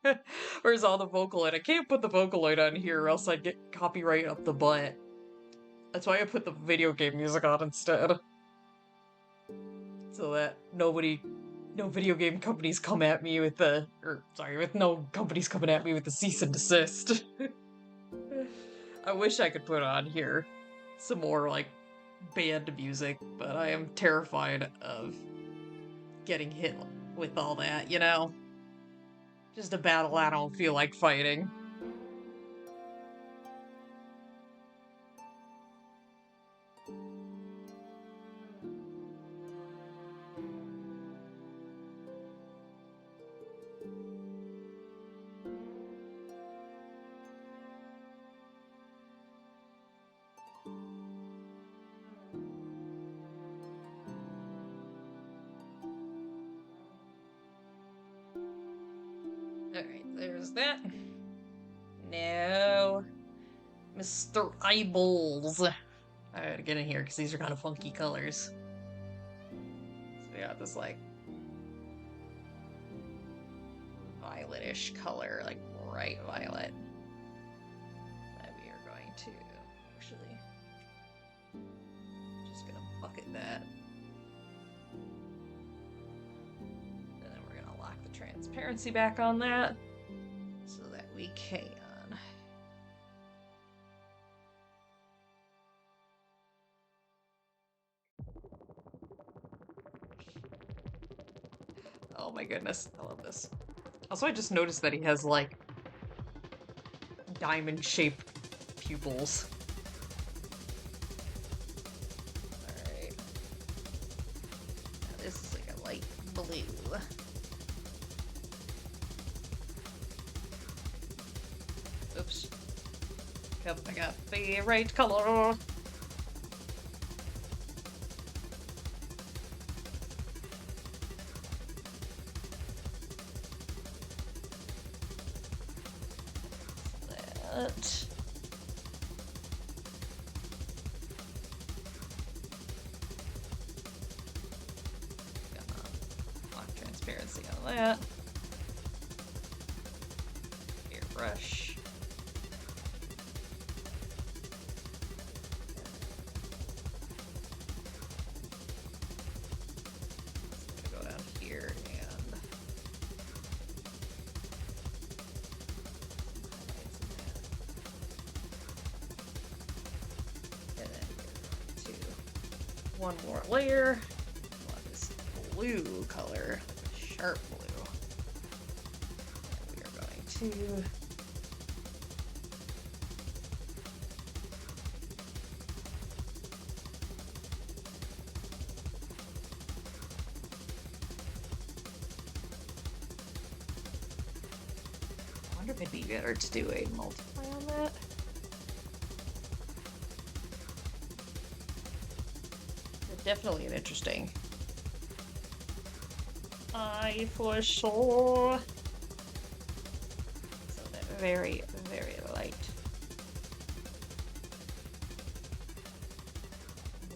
there. Where's all the Vocaloid? I can't put the Vocaloid on here or else I'd get copyright up the butt. That's why I put the video game music on instead. So that no video game companies come at me with with no companies coming at me with the cease and desist. I wish I could put on here some more, like, band music, but I am terrified of getting hit with all that, you know? Just a battle I don't feel like fighting. Alright, there's that. No. Mr. Eyeballs. I gotta get in here because these are kind of funky colors. So we got this, like, violetish color, like bright violet. That we are going to actually just gonna bucket that. And then we're gonna lock the transparency back on that so that we can. Oh my goodness, I love this. Also, I just noticed that he has, like, diamond-shaped pupils. Alright. Now this is like a light blue. Oops. Hope I got the right color. That. Gonna lock transparency on that. Airbrush. Just gonna go down here and one more layer. I want this blue color, like a sharp blue. And we are going to I wonder if it'd be better to do a multiply on that. Definitely an interesting eye for sure. So that very, very light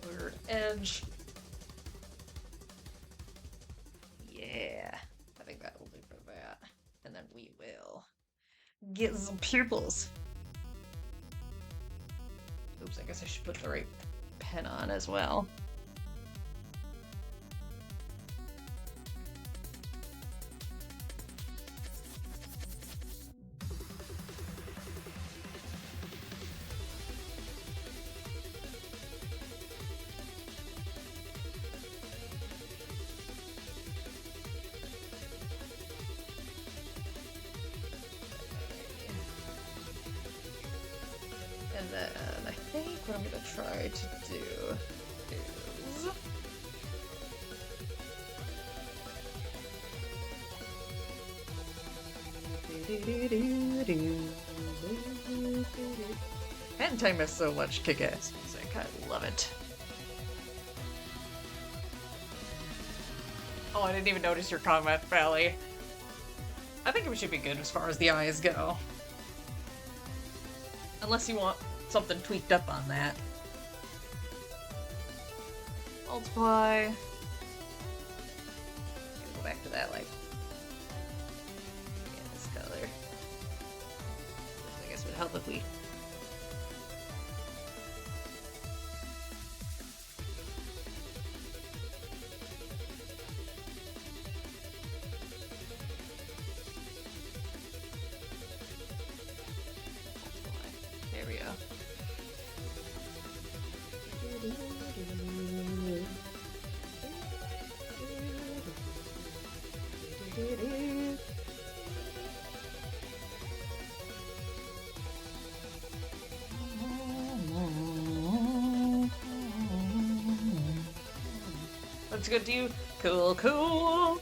blurred edge. Yeah, I think that will do for that. And then we will get some pupils. Oops, I guess I should put the right pen on as well. And then I think what I'm gonna try to do is Hand Time has so much kick-ass music. I love it. Oh, I didn't even notice your comment, Valley. I think we should be good as far as the eyes go. Unless you want something tweaked up on that. Multiply. Go back to that, like, yeah, this color. Which I guess would help if we there we go. Let's go do cool, cool.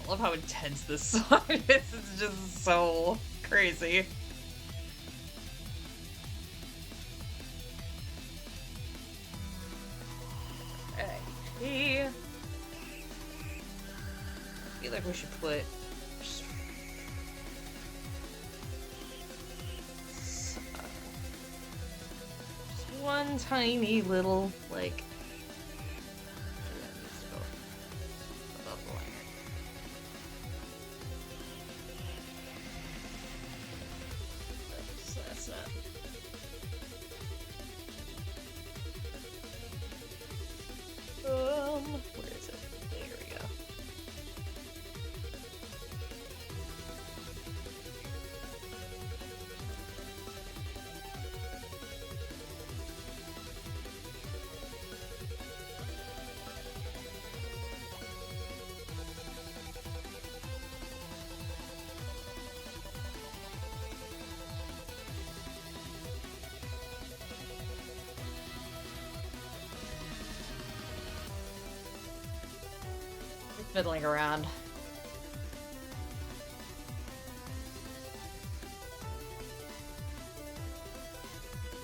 I love how intense this song is. It's just so crazy. Hey. I feel like we should put just one tiny little, like, that? Where is it? There we go. Fiddling around.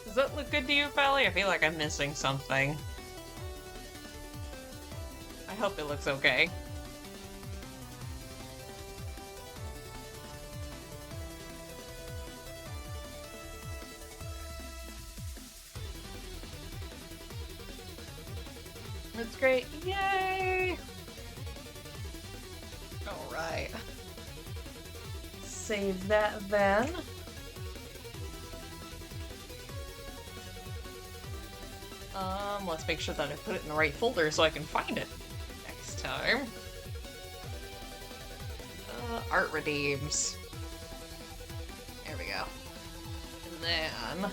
Does that look good to you, Valley? I feel like I'm missing something. I hope it looks okay. That's great. Yay! Alright. Save that then. Let's make sure that I put it in the right folder so I can find it next time. Art redeems. There we go. And then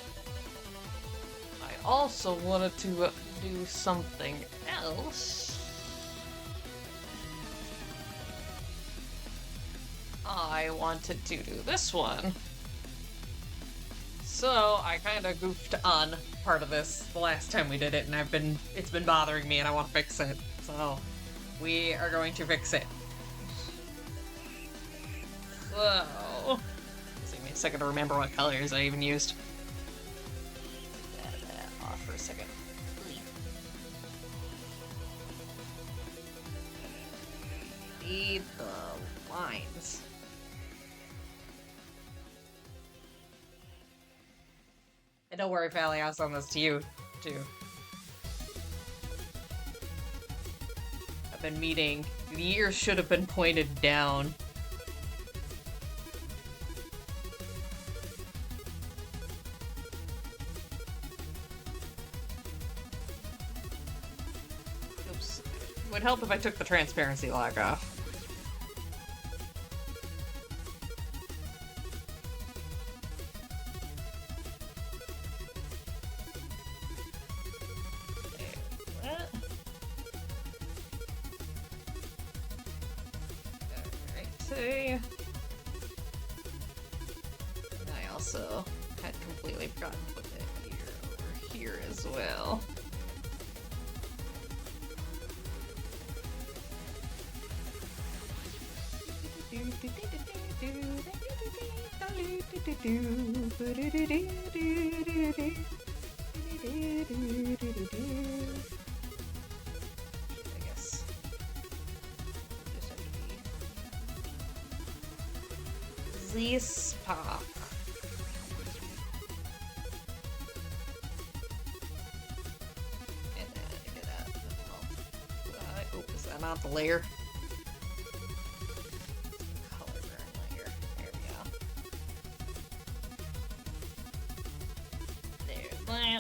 I also wanted to do something else. I wanted to do this one. So I kind of goofed on part of this the last time we did it, and it's been bothering me, and I want to fix it. So we are going to fix it. So it's taking me a second to remember what colors I even used. That off for a second. Need the lines. And don't worry, Valley, I'll send this to you, too. I've been meeting. The ears should have been pointed down. Oops. It would help if I took the transparency lock off. And I also had completely forgotten to put that ear over here as well. I guess. Just have to be Z-Spark. And then to get out. Oh, is that not the layer? Color burn layer. There we go. There's that.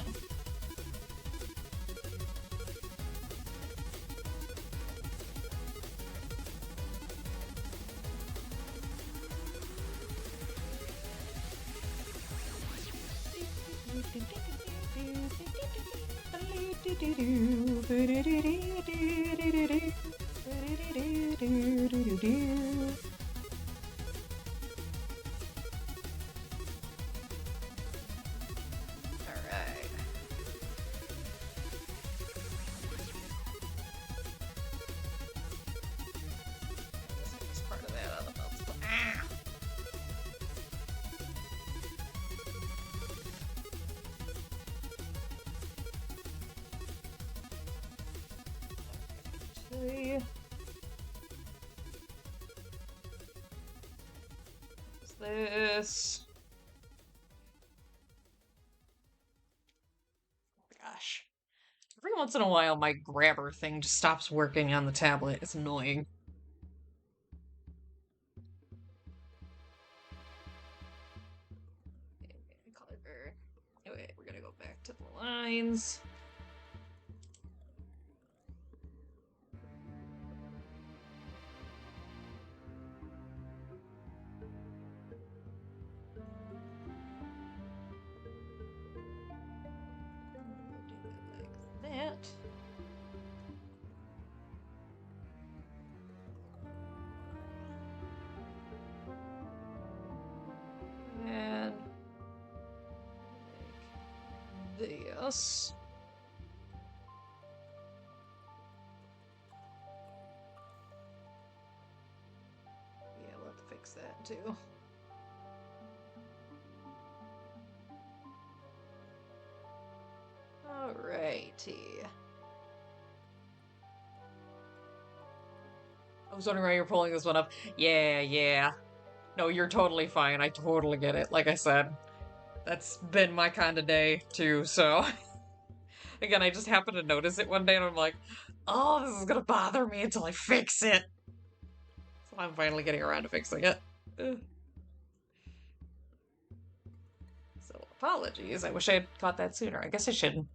Alright. This part of that on the belt. Ah! Okay. What's this? Gosh. Every once in a while, my grabber thing just stops working on the tablet. It's annoying. Color back to the lines. We'll do it like that. And make this. Yeah, we'll have to fix that too. Alrighty. I was wondering why you're pulling this one up. Yeah. No, you're totally fine. I totally get it. Like I said, that's been my kind of day too, so. Again, I just happened to notice it one day and I'm like, oh, this is gonna bother me until I fix it. So I'm finally getting around to fixing it. So apologies. I wish I had caught that sooner. I guess I should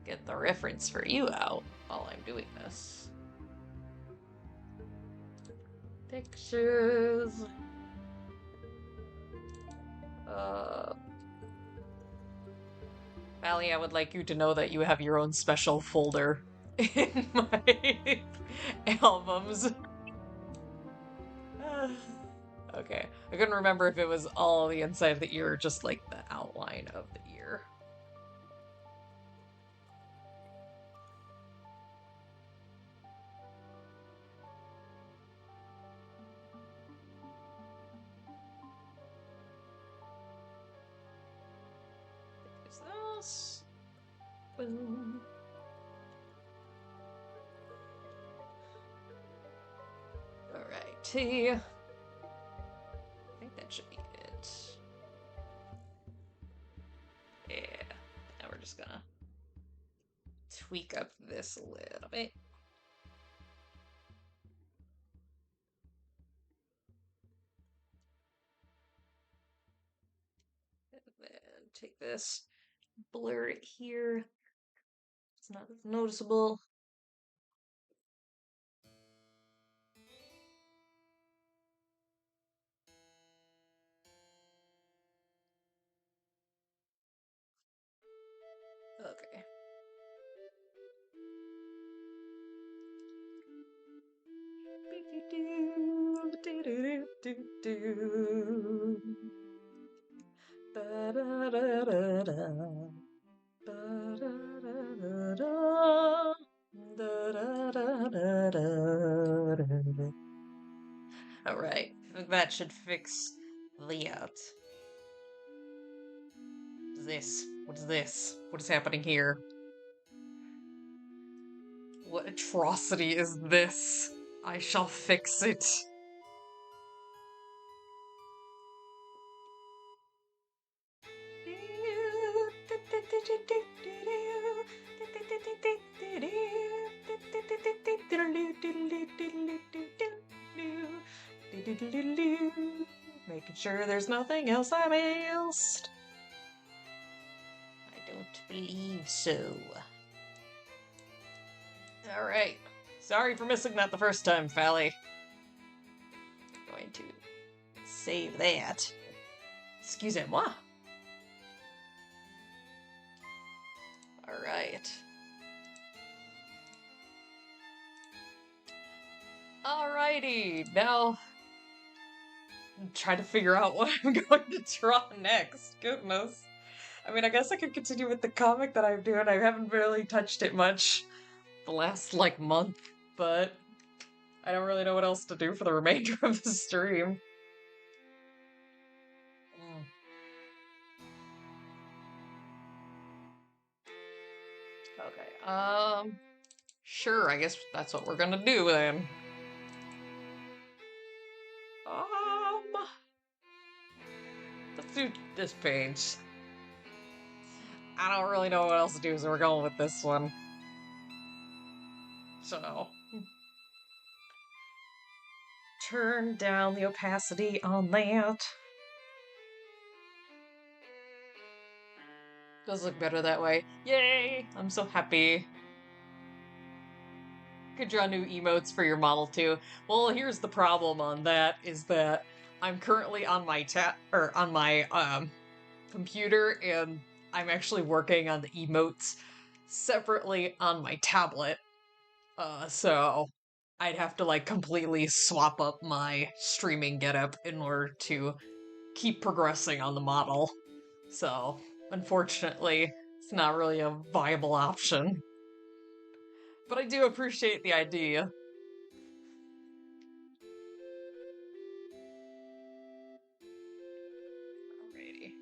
get the reference for you out while I'm doing this. Pictures. Valley, I would like you to know that you have your own special folder in my albums. Okay, I couldn't remember if it was all the inside of the ear or just like the outline of the ear. Is this? Boom. Alrighty. I think that should be it. Yeah. Now we're just gonna tweak up this a little bit. And then take this, blur it here. It's not as noticeable. Okay. Alright, that should fix that. This? What is this? What is happening here? What atrocity is this? I shall fix it. Making sure there's nothing else I missed. I don't believe so. Alright. Sorry for missing that the first time, Fally. I'm going to save that. Excusez-moi. Alright. Alrighty, now I'm trying to figure out what I'm going to draw next. Goodness. I mean, I guess I could continue with the comic that I'm doing. I haven't really touched it much the last, like, month, but I don't really know what else to do for the remainder of the stream. Okay, sure, I guess that's what we're gonna do then. Let's do this page. I don't really know what else to do, so we're going with this one. So, turn down the opacity on that. Does look better that way. Yay! I'm so happy. Could draw new emotes for your model too. Well, here's the problem on that is that I'm currently on my computer and I'm actually working on the emotes separately on my tablet. So I'd have to like completely swap up my streaming getup in order to keep progressing on the model. So, unfortunately, it's not really a viable option. But I do appreciate the idea. Alrighty.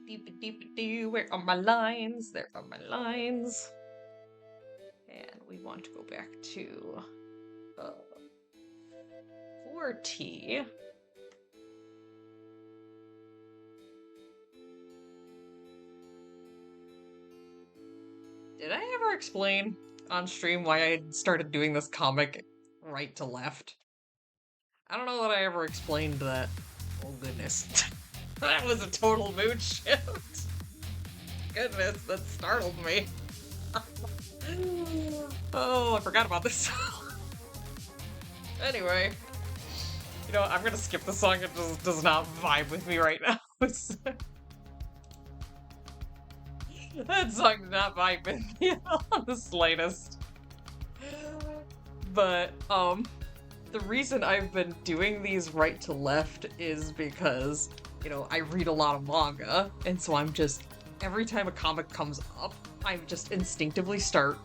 Deep-a-deep-a-doo, where are my lines? There are my lines. And we want to go back to 40. Did I ever explain on stream why I started doing this comic right to left? I don't know that I ever explained that. Oh goodness. That was a total mood shift. Goodness, that startled me. Oh, I forgot about this. Anyway, you know, I'm gonna skip the song. It just does not vibe with me right now. That song did not vibe with me on the slightest. But, the reason I've been doing these right to left is because, you know, I read a lot of manga, and so I'm just, every time a comic comes up, I just instinctively start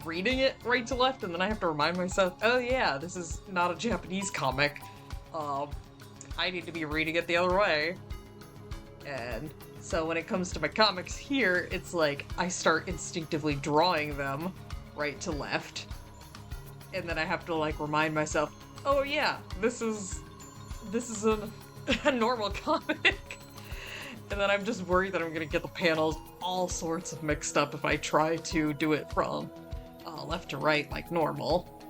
reading it right to left, and then I have to remind myself, oh yeah, this is not a Japanese comic. I need to be reading it the other way. And so when it comes to my comics here, it's like I start instinctively drawing them right to left. And then I have to like remind myself, oh yeah, this is a normal comic. And then I'm just worried that I'm gonna get the panels all sorts of mixed up if I try to do it from left to right like normal.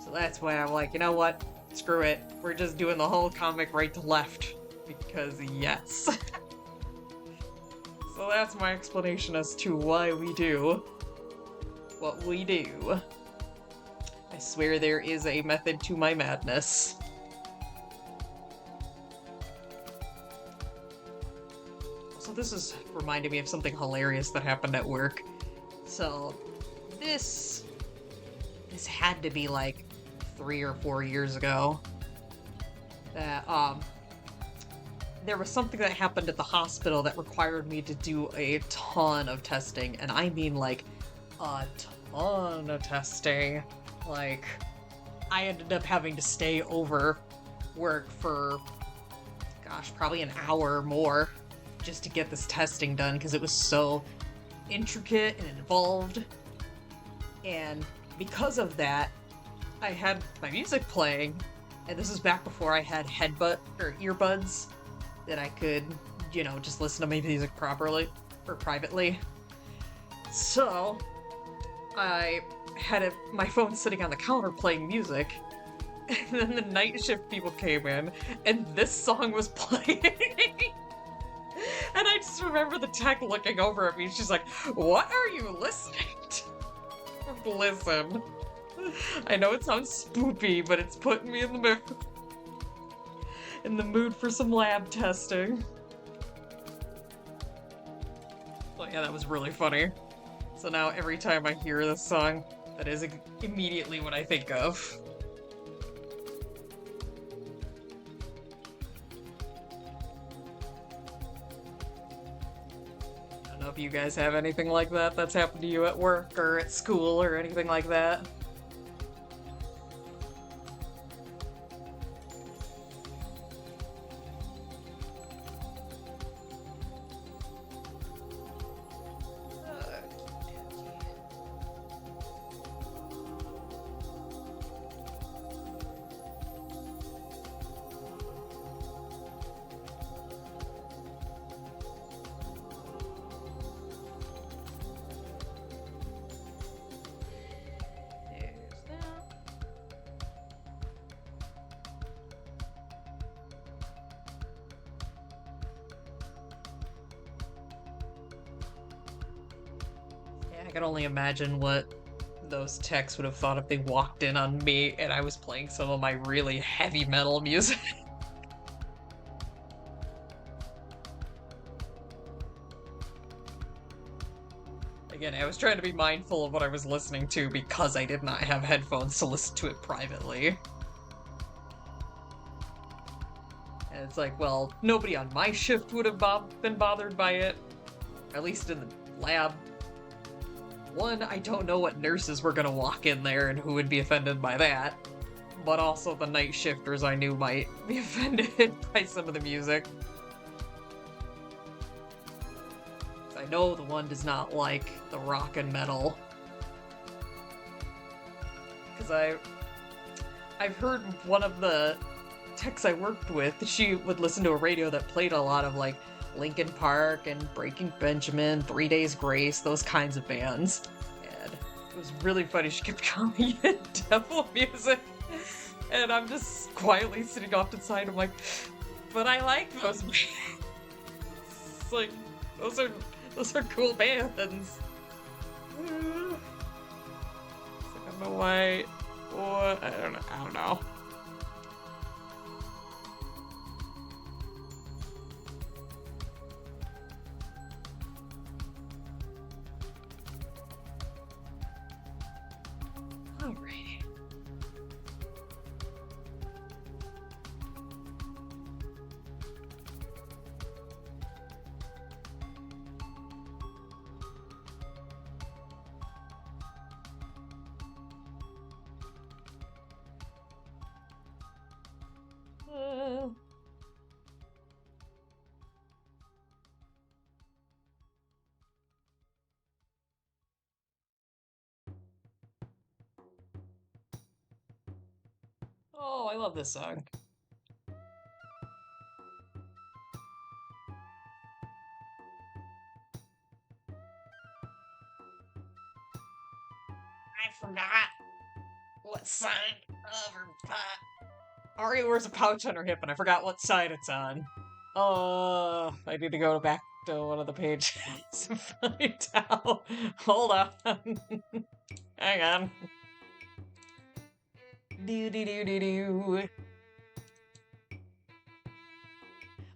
So that's why I'm like, you know what? Screw it. We're just doing the whole comic right to left. Because yes. So that's my explanation as to why we do what we do. I swear there is a method to my madness. So this is reminding me of something hilarious that happened at work. So this had to be like 3 or 4 years ago. That there was something that happened at the hospital that required me to do a ton of testing, and I mean like a ton of testing. Like, I ended up having to stay over work for, gosh, probably an hour or more just to get this testing done because it was so intricate and involved. And because of that, I had my music playing, and this is back before I had earbuds that I could, you know, just listen to my music properly or privately. So I had my phone sitting on the counter playing music, and then the night shift people came in, and this song was playing. And I just remember the tech looking over at me, and she's like, "What are you listening to?" Listen, I know it sounds spoopy, but it's putting me in the mood for some lab testing. Well, yeah, that was really funny. So now every time I hear this song, that is immediately what I think of. I don't know if you guys have anything like that that's happened to you at work or at school or anything like that. I can only imagine what those techs would have thought if they walked in on me and I was playing some of my really heavy metal music. Again, I was trying to be mindful of what I was listening to because I did not have headphones to listen to it privately. And it's like, well, nobody on my shift would have been bothered by it, at least in the lab. One, I don't know what nurses were gonna walk in there and who would be offended by that. But also the night shifters I knew might be offended by some of the music. I know the one does not like the rock and metal. Because I've heard one of the techs I worked with, she would listen to a radio that played a lot of like Linkin Park and Breaking Benjamin, 3 Days Grace, those kinds of bands. And it was really funny. She kept calling it devil music. And I'm just quietly sitting off to the side. I'm like, but I like those bands. It's like, those are cool bands. I don't know why. What? I don't know. Alrighty. Oh, I love this song. I forgot what side of her butt. Ari wears a pouch on her hip, and I forgot what side it's on. I need to go back to one of the pages to find out. Hold on. Hang on. Do.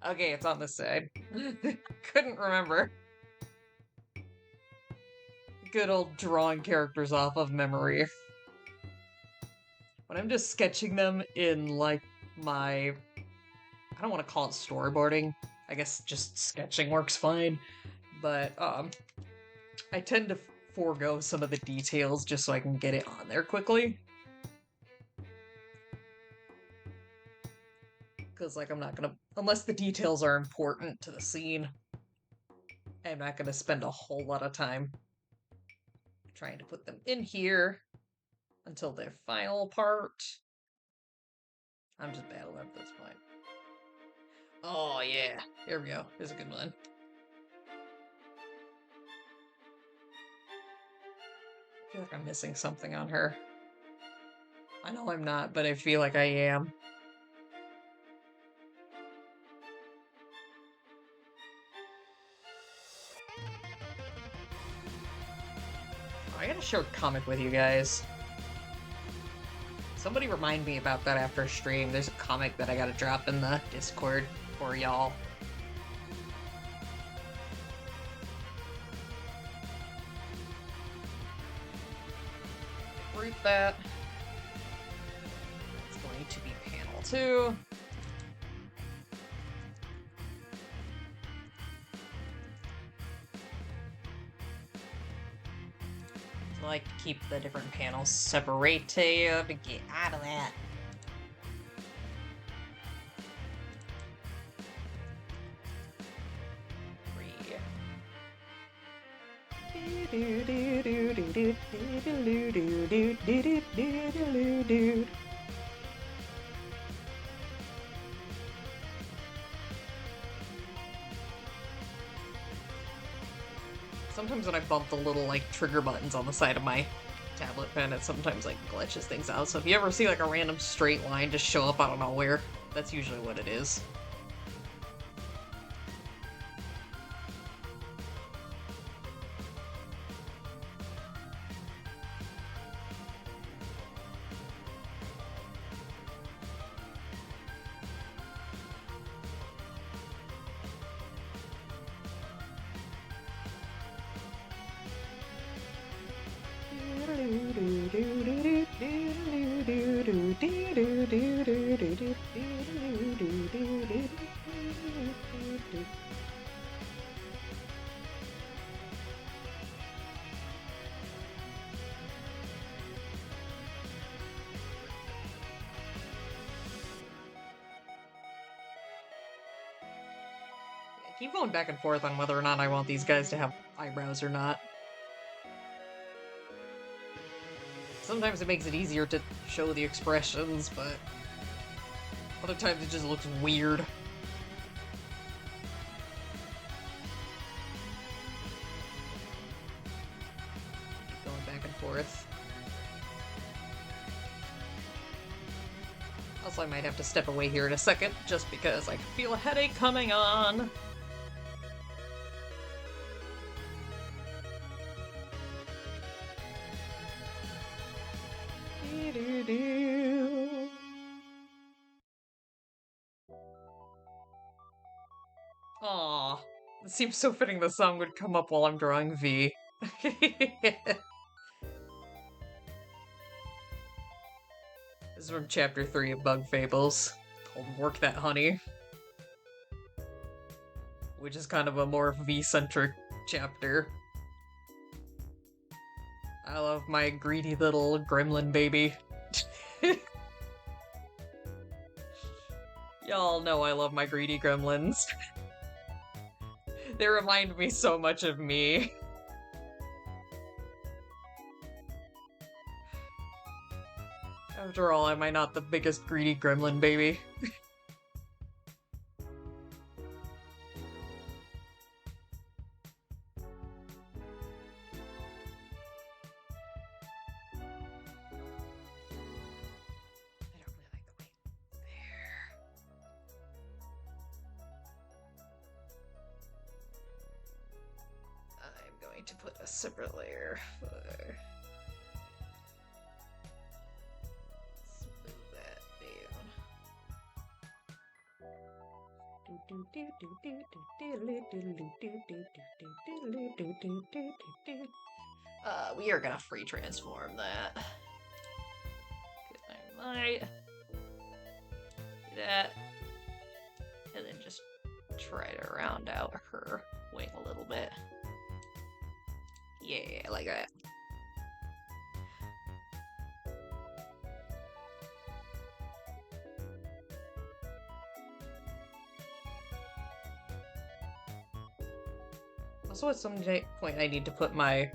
Okay, it's on this side. Couldn't remember. Good old drawing characters off of memory. When I'm just sketching them in, like, my... I don't want to call it storyboarding. I guess just sketching works fine. But, I tend to forego some of the details just so I can get it on there quickly. Because, like, I'm not gonna... Unless the details are important to the scene, I'm not gonna spend a whole lot of time trying to put them in here until the final part. I'm just battling at this point. Oh, yeah. Here we go. Here's a good one. I feel like I'm missing something on her. I know I'm not, but I feel like I am. I gotta share a comic with you guys. Somebody remind me about that after a stream. There's a comic that I gotta drop in the Discord for y'all. Root that. It's going to be panel 2. I like to keep the different panels separated to get out of that. Sometimes when I bump the little, like, trigger buttons on the side of my tablet pen, it sometimes, like, glitches things out. So if you ever see, like, a random straight line just show up out of nowhere, that's usually what it is. keep going back and forth on whether or not I want these guys to have eyebrows or not. Sometimes it makes it easier to show the expressions, but other times it just looks weird. Keep going back and forth. Also, I might have to step away here in a second, just because I can feel a headache coming on. Aw, it seems so fitting the song would come up while I'm drawing V. This is from Chapter 3 of Bug Fables, called Work That Honey, which is kind of a more V-centric chapter. I love my greedy little gremlin baby. Y'all know I love my greedy gremlins. They remind me so much of me. After all, am I not the biggest greedy gremlin baby? To put a separate layer for smooth that down. We are gonna free transform that. I might do that, and then just try to round out her wing a little bit. Yeah, like that. Also, at some point, I need to put the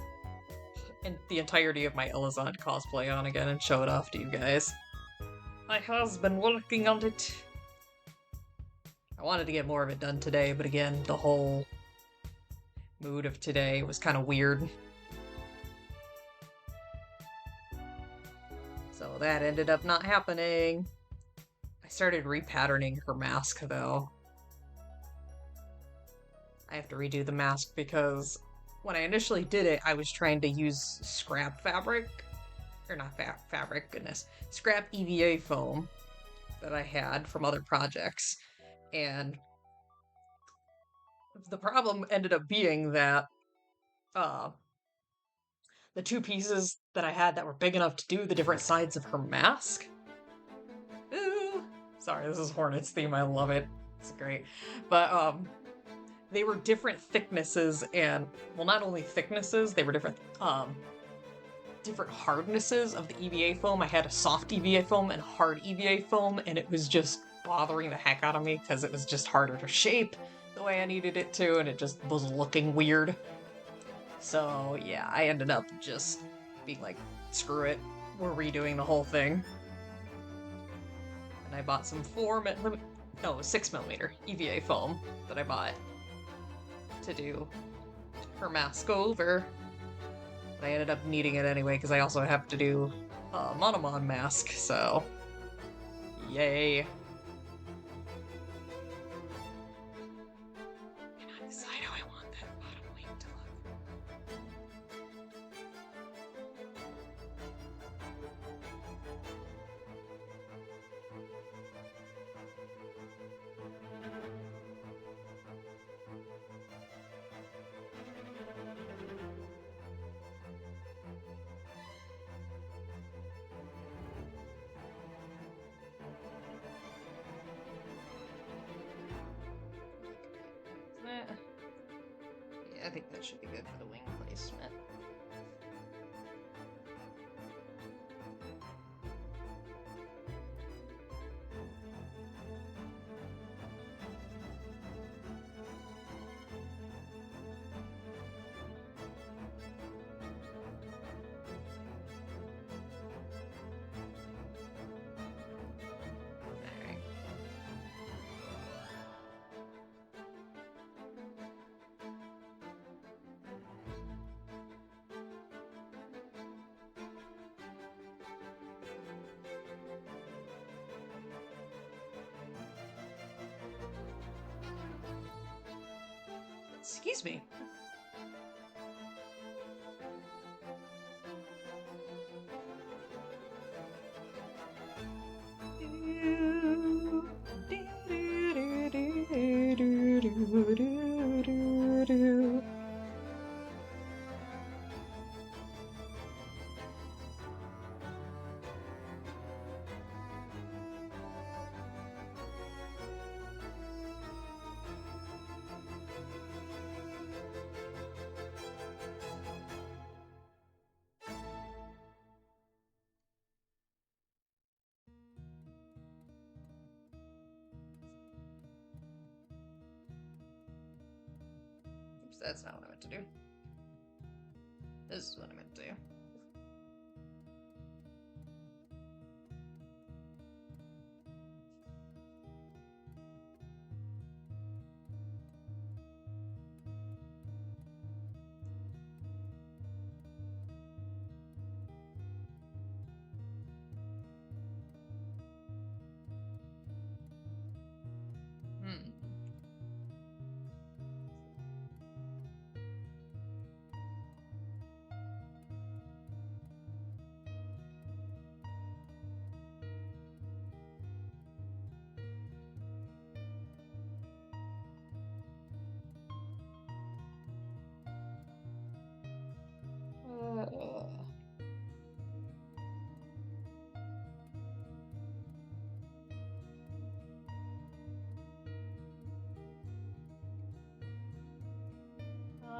entirety of my Elizant cosplay on again and show it off to you guys. I has been working on it. I wanted to get more of it done today, but again, the whole mood of today was kind of weird. So that ended up not happening. I started repatterning her mask, though. I have to redo the mask because when I initially did it, I was trying to use scrap fabric. Or not fabric, goodness. Scrap EVA foam that I had from other projects. And the problem ended up being that the two pieces that I had that were big enough to do the different sides of her mask. Ooh, sorry, this is Hornets theme. I love it. It's great. But they were different thicknesses, and well, not only thicknesses, they were different hardnesses of the EVA foam. I had a soft EVA foam and hard EVA foam, and it was just bothering the heck out of me because it was just harder to shape the way I needed it to, and it just was looking weird. So yeah, I ended up just being like, screw it, we're redoing the whole thing. And I bought some 6mm EVA foam that I bought to do her mask over. But I ended up needing it anyway because I also have to do a Monomon mask, so yay. Decide how I want that bottom wing to Yeah, I think that should be good for the wing placement. Excuse me. Oops, that's not what I meant to do. This is what I meant to do.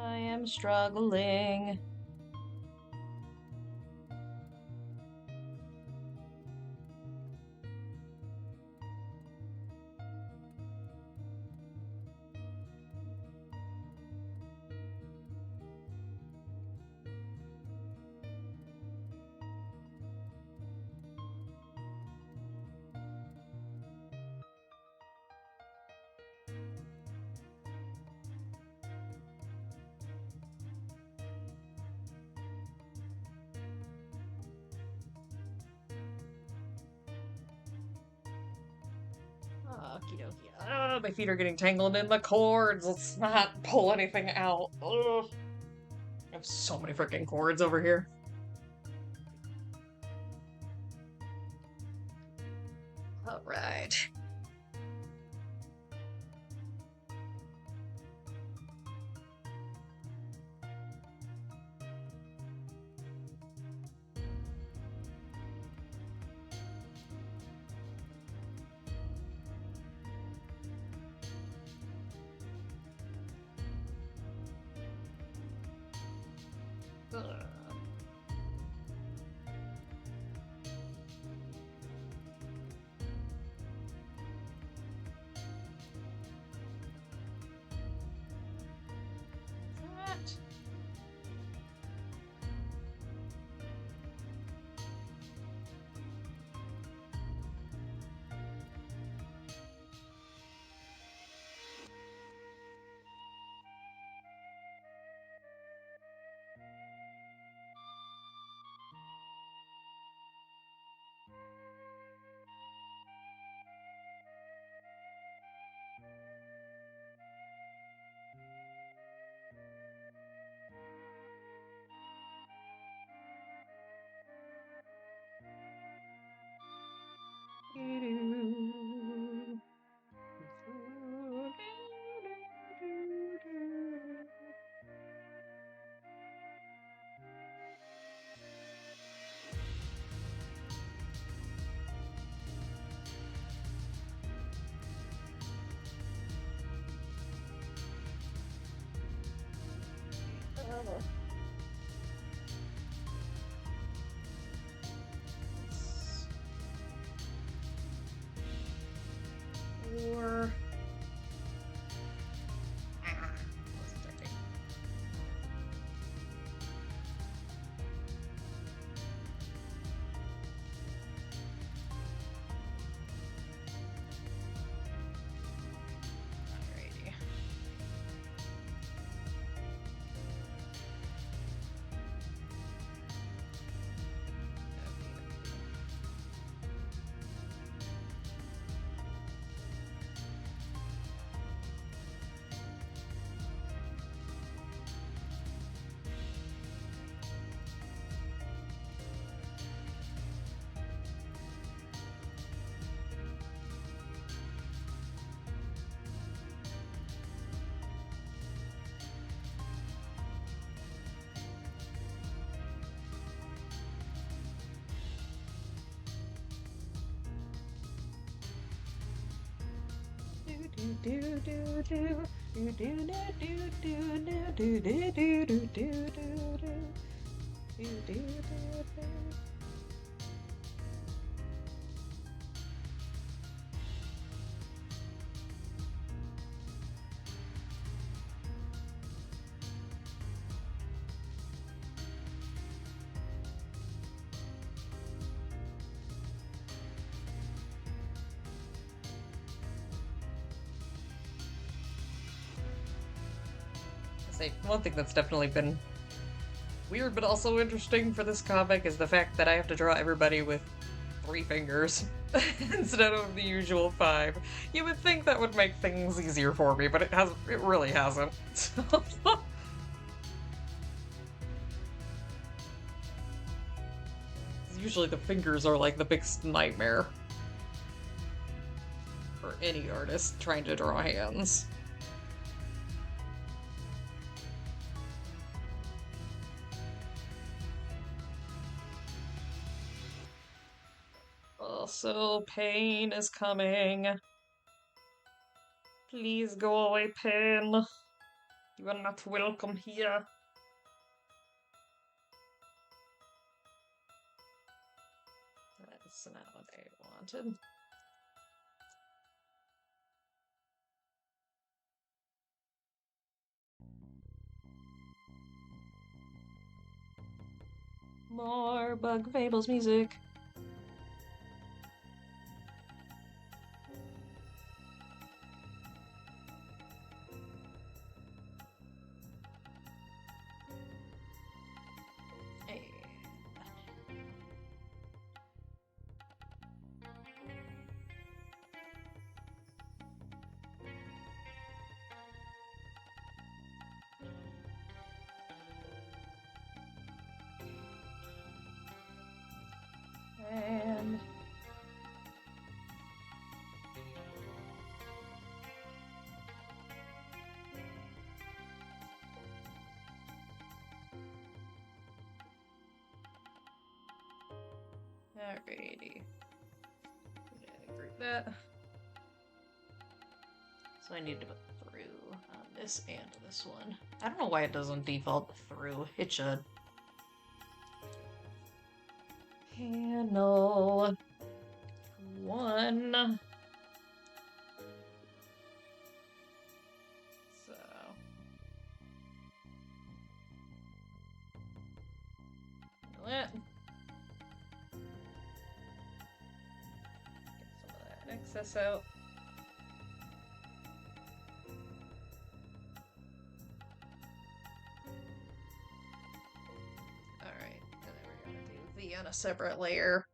I am struggling. Okie dokie. My feet are getting tangled in the cords. Let's not pull anything out. Ugh. I have so many freaking cords over here. All right. Or wasn't checking. Alrighty. Say one thing that's definitely been weird but also interesting for this comic is the fact that I have to draw everybody with 3 fingers instead of the usual 5. You would think that would make things easier for me, but it really hasn't. Usually the fingers are like the biggest nightmare for any artist trying to draw hands. Also, pain is coming. Please go away, pain. You are not welcome here. That's not what I wanted. More Bug Fables music. And alrighty. Group that. So I need to put through on this and this one. I don't know why it doesn't default through. It should. Panel 1. So that. Get some of that excess out. Alright, and then we're gonna do V on a separate layer.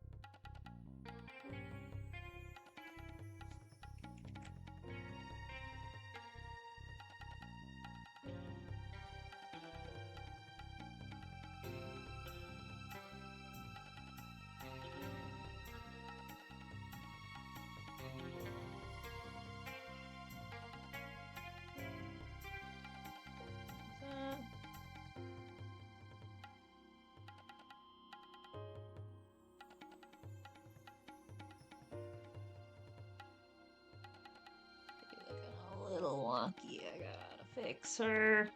Looking a little wonky. I gotta fix her.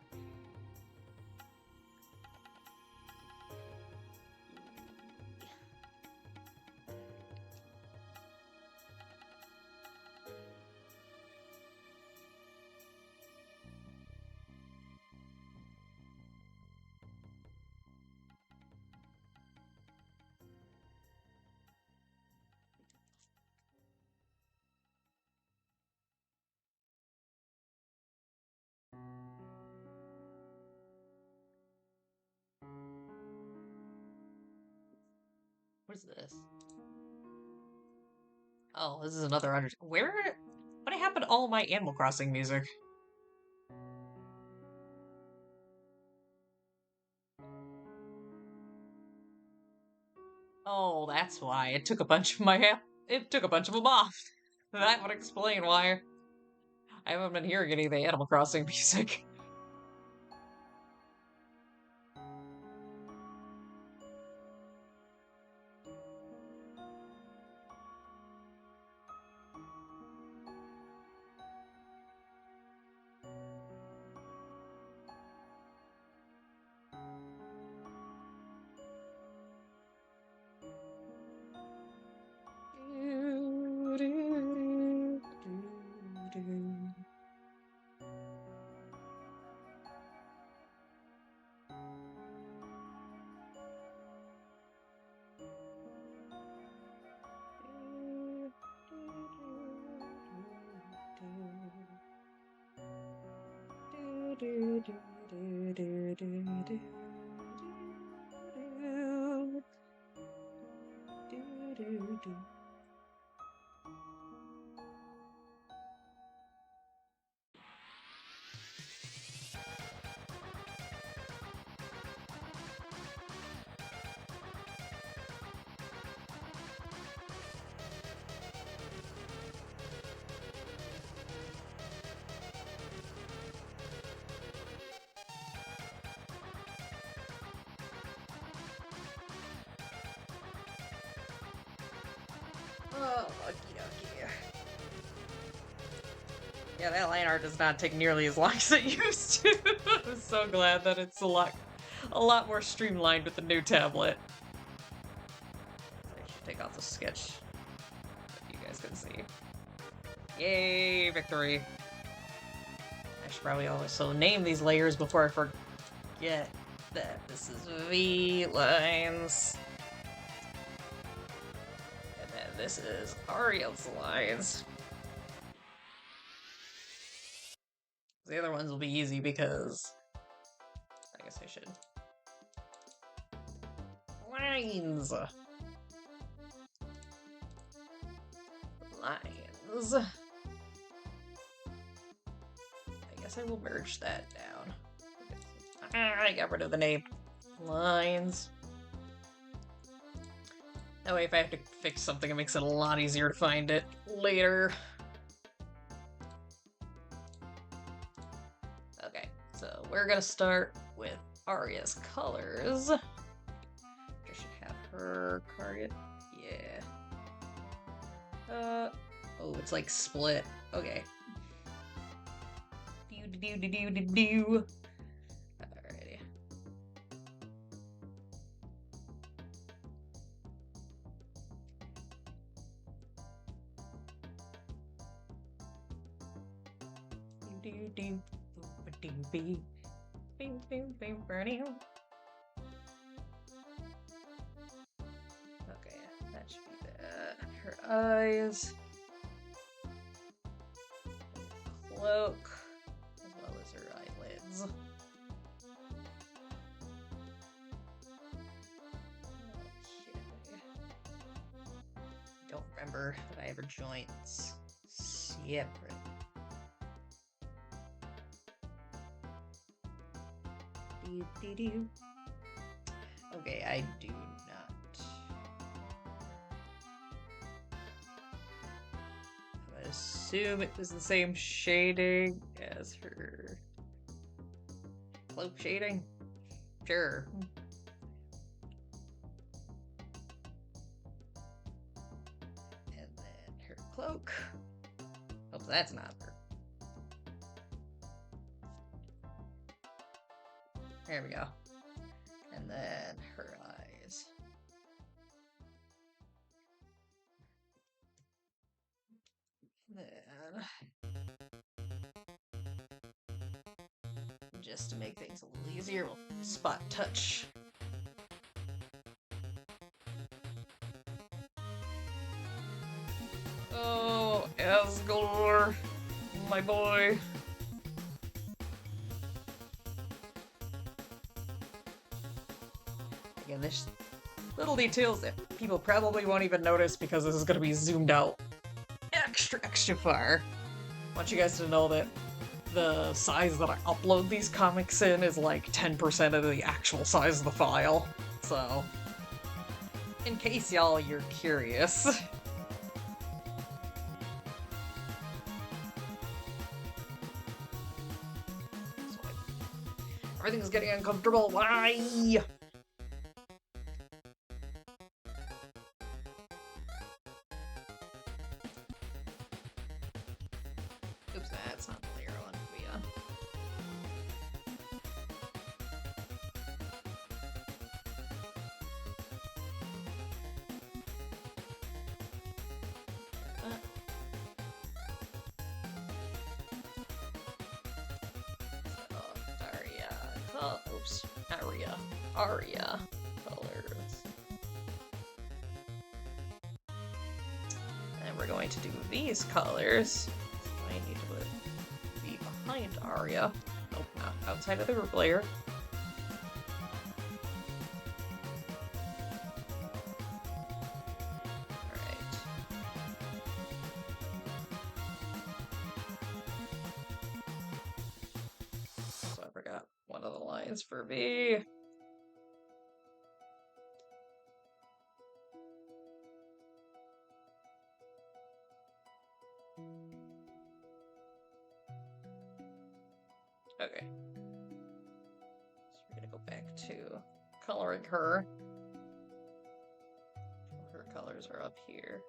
What is this? Oh, this is another under. Where? What happened to all my Animal Crossing music? Oh, that's why it took a bunch of my. It took a bunch of them off. That would explain why I haven't been hearing any of the Animal Crossing music. Oh, lucky ducky. Yeah, that line art does not take nearly as long as it used to. I'm so glad that it's a lot more streamlined with the new tablet. I should take off the sketch so you guys can see. Yay, victory. I should probably also name these layers before I forget that this is V lines. And then this is Ariel's lines. The other ones will be easy because I guess I should. Lines. Lines. I guess I will merge that down. I got rid of the name. Lines. That way if I have to fix something, it makes it a lot easier to find it later. Okay, so we're gonna start with Aria's colors. I should have her card. Yeah. Oh, it's like split. Okay. Do. Alrighty. Do. Okay, that should be that. Her eyes. Cloak. As well as her eyelids. Okay. Don't remember that I have her joints separate. Okay, I do not. I assume it was the same shading as her cloak shading. Sure. And then her cloak. Hope that's not her. There we go. And then her eyes. Then, just to make things a little easier, we'll spot touch. Oh, Asgore, my boy. Again, there's little details that people probably won't even notice because this is going to be zoomed out extra far. I want you guys to know that the size that I upload these comics in is like 10% of the actual size of the file. So, in case you're curious. Everything's getting uncomfortable. Why? Oops, that's not the layer I want to be on. Aria colors. And we're going to do these colors. So I need to put V behind Aria. Oh, Nope, not outside of the group layer. Alright. So I forgot one of the lines for V. Okay. So we're gonna go back to coloring her. Her colors are up here.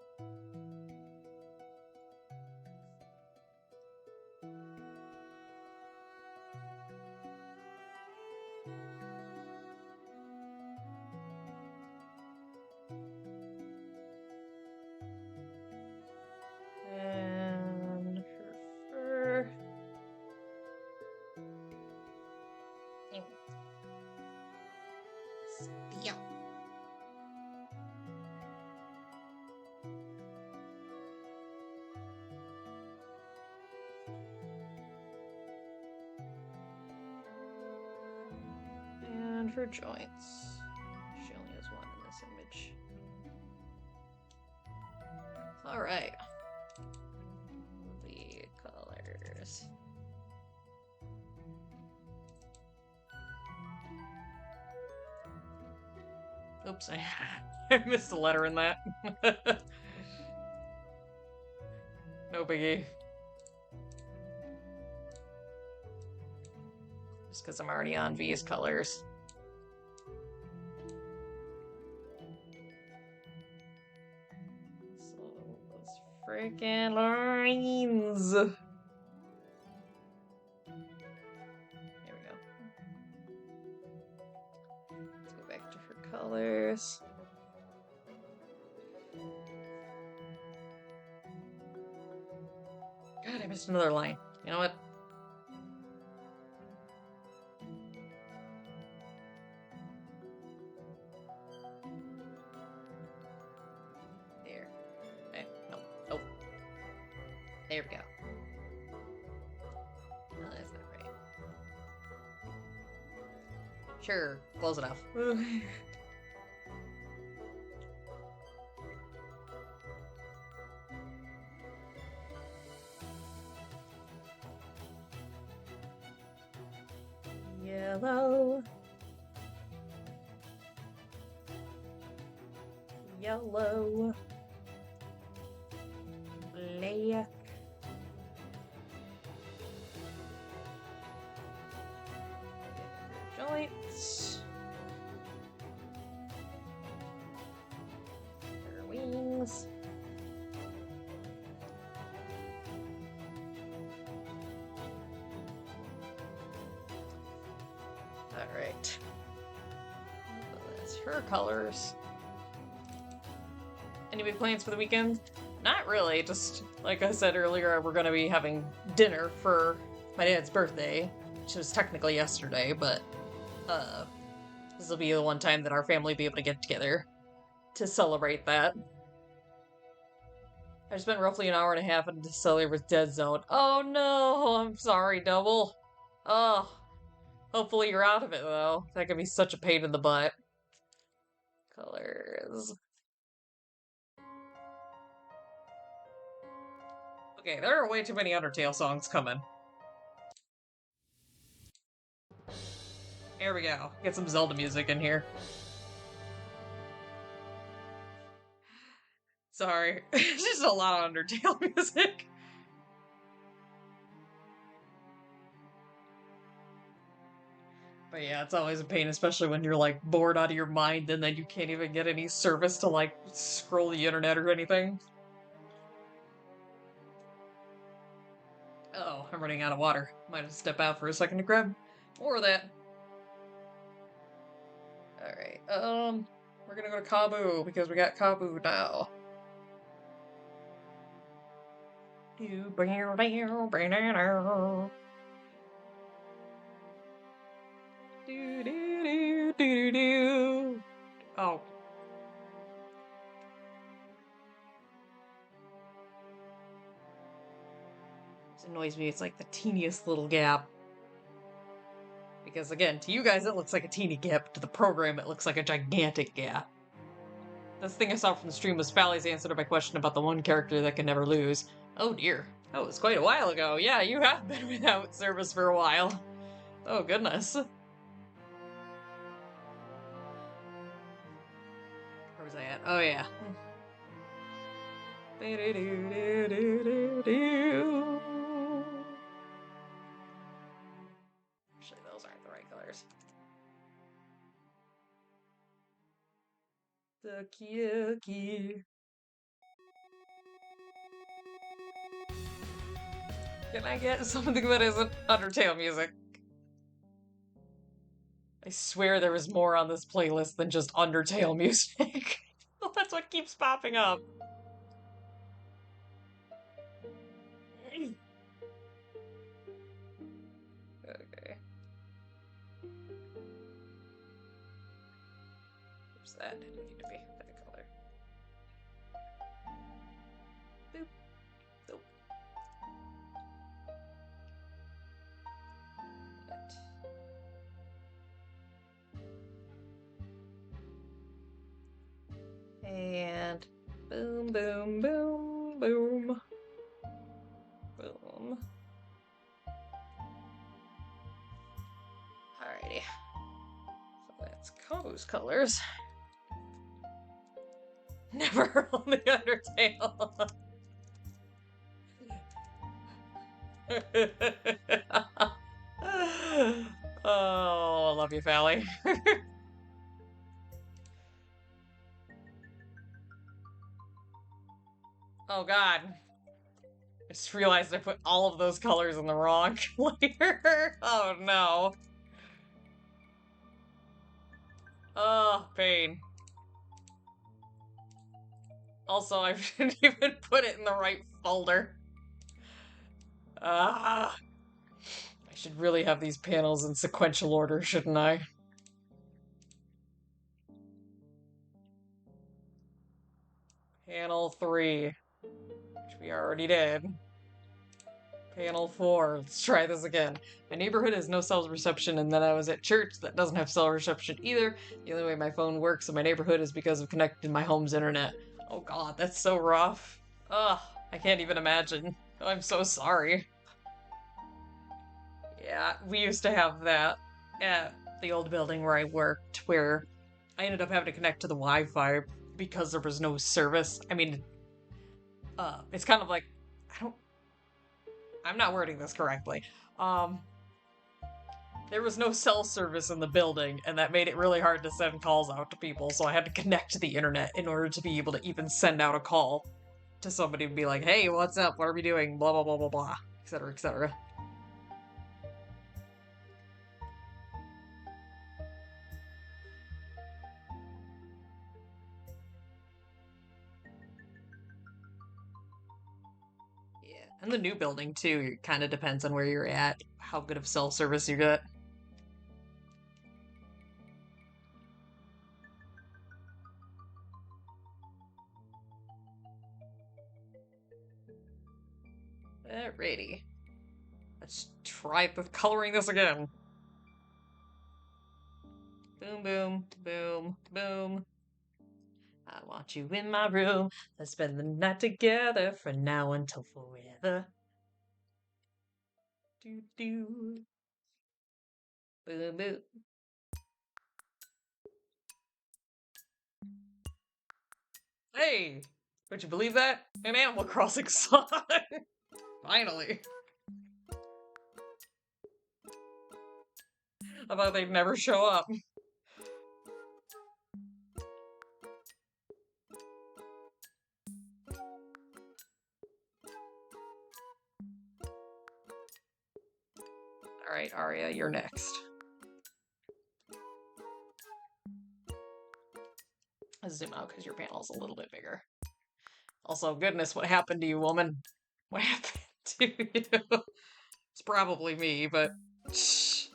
And her fur. Yeah. And her joints. She only has one in this image. Alright. The colors. Oops, I missed a letter in that. No biggie. Just because I'm already on V's colors. So those freaking lines. There we go. Let's go back to her colors. God, I missed another line. You know what? There. Okay. Nope. Nope. There we go. No, that's not right. Sure. Close enough. Yellow. Yellow. Black. Joints. Her wings. Alright. That's her colors. Any big plans for the weekend? Not really, just like I said earlier, we're gonna be having dinner for my dad's birthday, which was technically yesterday, but this will be the one time that our family will be able to get together to celebrate that. I spent roughly an hour and a half in the cellular with Dead Zone. Oh no, I'm sorry, Double. Oh, hopefully you're out of it though. That could be such a pain in the butt. Colors. Okay, there are way too many Undertale songs coming. Here we go. Get some Zelda music in here. Sorry. It's just a lot of Undertale music. But yeah, it's always a pain, especially when you're like bored out of your mind and then you can't even get any service to like scroll the internet or anything. Oh, I'm running out of water. Might have to step out for a second to grab more of that. Alright, we're gonna go to Kabu because we got Kabu now. Oh. This annoys me. It's like the teeniest little gap. Because again, to you guys it looks like a teeny gap, to the program it looks like a gigantic gap. This thing I saw from the stream was Fally's answer to my question about the one character that can never lose. Oh dear, that was quite a while ago. Yeah, you have been without service for a while. Oh goodness. Where was I at? Oh yeah. Actually, those aren't the right colors. Yucky. Can I get something that isn't Undertale music? I swear there is more on this playlist than just Undertale music. Well, that's what keeps popping up. Okay. Oops, that didn't need to be that color. Boop. Boop. And boom, boom, boom, boom. Boom. Alrighty. So that's those colors. Never on the Undertale. Oh, I love you, Fally. Oh god. I just realized I put all of those colors in the wrong layer. Oh no. Oh, pain. Also, I didn't even put it in the right folder. Ah. I should really have these panels in sequential order, shouldn't I? Panel 3, which we already did. Panel 4, let's try this again. My neighborhood has no cell reception, and then I was at church that doesn't have cell reception either. The only way my phone works in my neighborhood is because of connecting to my home's internet. Oh god, that's so rough. Ugh, I can't even imagine. I'm so sorry. Yeah, we used to have that at the old building where I worked, where I ended up having to connect to the Wi-Fi because there was no service. I mean, it's kind of like, I'm not wording this correctly. There was no cell service in the building, and that made it really hard to send calls out to people, so I had to connect to the internet in order to be able to even send out a call to somebody and be like, hey, what's up? What are we doing? Blah, blah, blah, blah, blah, etc., etc. Yeah, and the new building, too, kind of depends on where you're at, how good of cell service you get. Alrighty. Let's try coloring this again. Boom, boom, boom, boom. I want you in my room. Let's spend the night together from now until forever. Do do. Boom, boom. Hey! Would you believe that? An Animal Crossing song! Finally. I thought they'd never show up. Alright, Aria, you're next. Let's zoom out because your panel's a little bit bigger. Also, goodness, what happened to you, woman? What happened to you? It's probably me, but... Shh.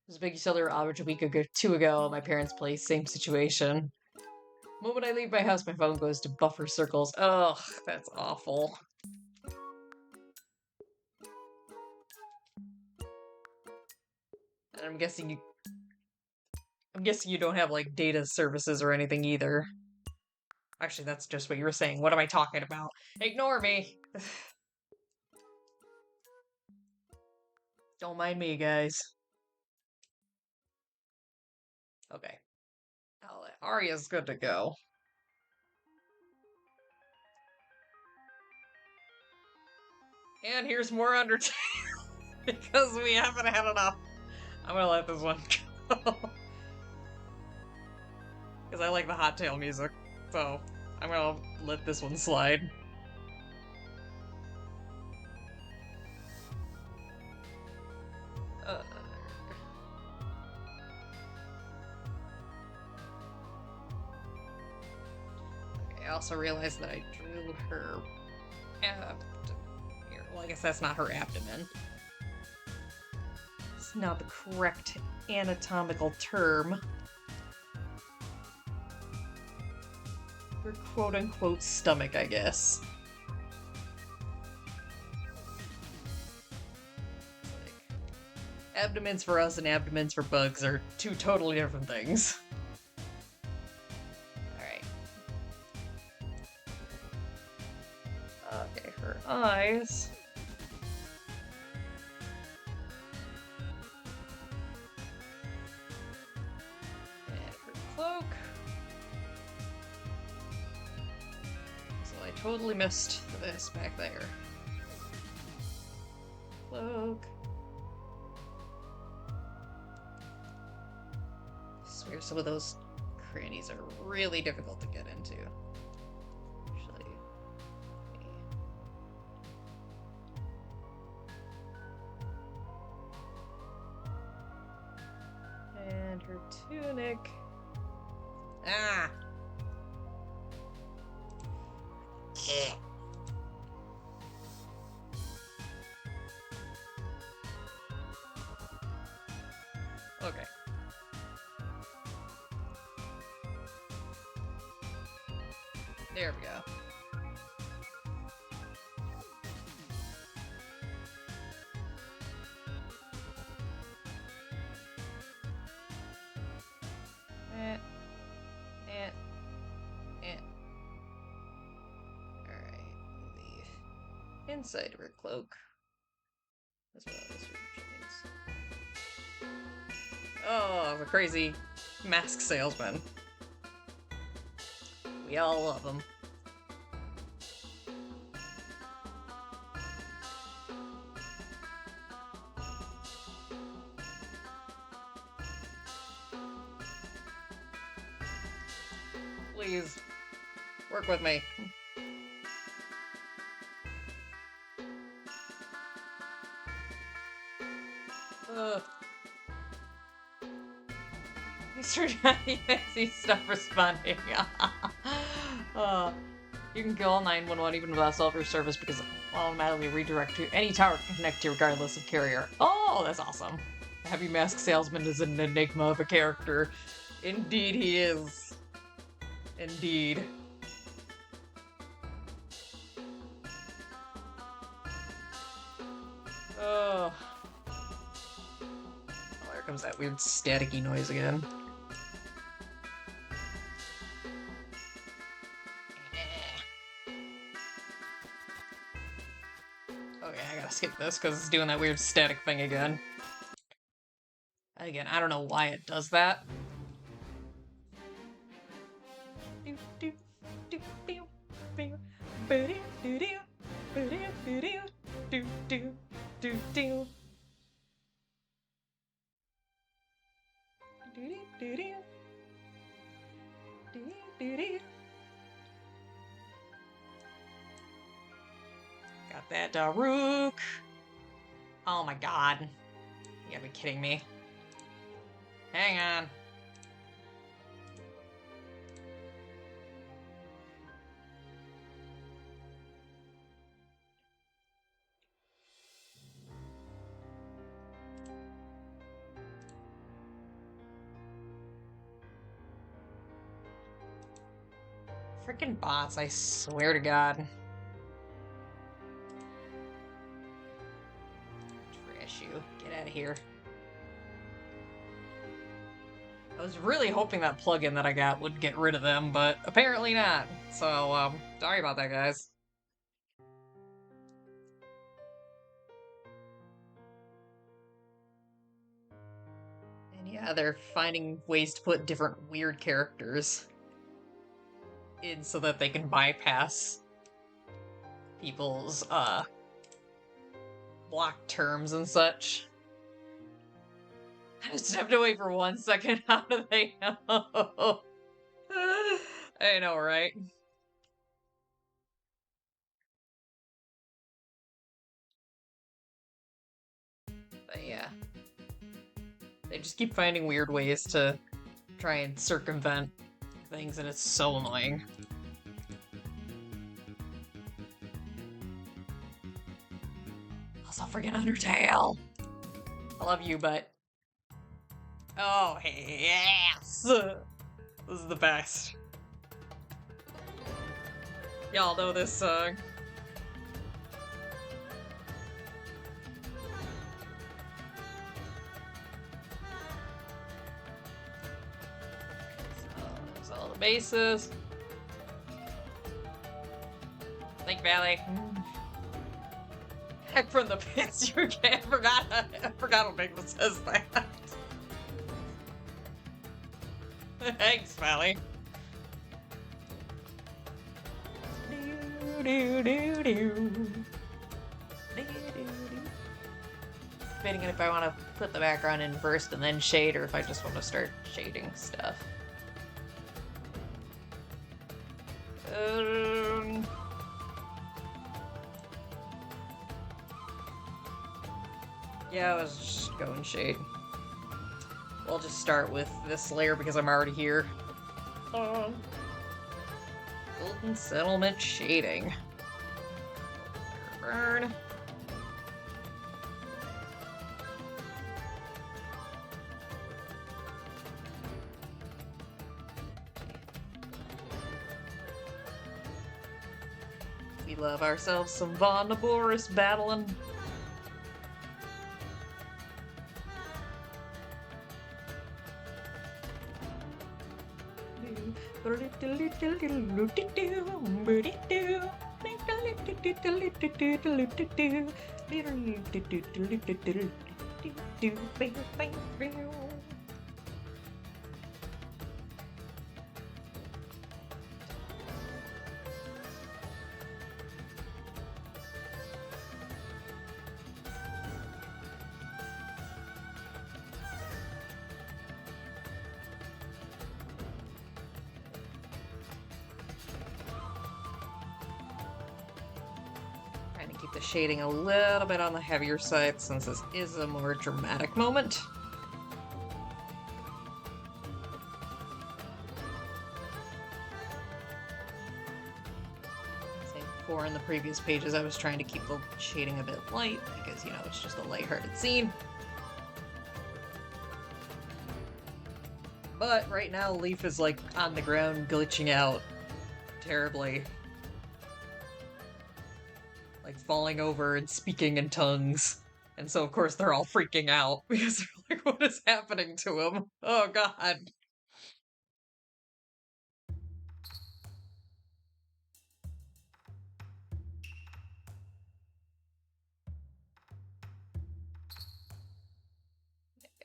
It was a big seller average a week or two ago at my parents' place, same situation. moment I leave my house, my phone goes to buffer circles. Ugh, that's awful. And I'm guessing you don't have, like, data services or anything either. Actually, that's just what you were saying. What am I talking about? Ignore me! Don't mind me, guys. Okay. Arya's good to go. And here's more Undertale. Because we haven't had enough. I'm gonna let this one go. Because I like the Hot Tail music. So, I'm gonna let this one slide. Okay, I also realized that I drew her abdomen here. Well, I guess that's not her abdomen. It's not the correct anatomical term. Her quote-unquote stomach, I guess. Abdomens for us and abdomens for bugs are two totally different things. Alright. Okay, her eyes. And her cloak. So I totally missed this back there. Cloak. I swear some of those crannies are really difficult to get into. Actually, and her tunic. Ah! Okay. There we go. Alright, the inside of her cloak, as well as her chains. Oh, the crazy mask salesman. We all love him. Please, work with me. Mr. Johnny, he stopped responding. You can call 911 even without cell service because it will automatically redirect to any tower to connect to regardless of carrier. Oh, that's awesome. The heavy mask salesman is an enigma of a character. Indeed he is. Indeed. Oh. Oh, there comes that weird staticky noise again. Okay, I gotta skip this because it's doing that weird static thing again. Again, I don't know why it does that. Got that Daruk. Oh my god. You gotta be kidding me. Hang on. Freaking bots, I swear to God. Trash you. Get out of here. I was really hoping that plugin that I got would get rid of them, but apparently not. So, sorry about that, guys. And yeah, they're finding ways to put different weird characters in so that they can bypass people's, block terms and such. I stepped away for 1 second. How do they know? I know, right? But yeah. They just keep finding weird ways to try and circumvent things, and it's so annoying. Also, freaking Undertale! I love you, but... Oh, yes! This is the best. Y'all know this song. There's all the bases. Lake Valley. Back from the pits, you can. I forgot how big this says that. Thanks, Valley. Debating if I want to put the background in first and then shade, or if I just want to start shading stuff. Yeah, I was just going shade. We'll just start with this layer because I'm already here. Golden Settlement shading. Burn. We love ourselves some Von Boris battling. Keep the shading a little bit on the heavier side since this is a more dramatic moment. Same before in the previous pages, I was trying to keep the shading a bit light because, you know, it's just a lighthearted scene. But right now, Leaf is like on the ground glitching out terribly. Like falling over and speaking in tongues. And so, of course, they're all freaking out because they're like, what is happening to him? Oh, God.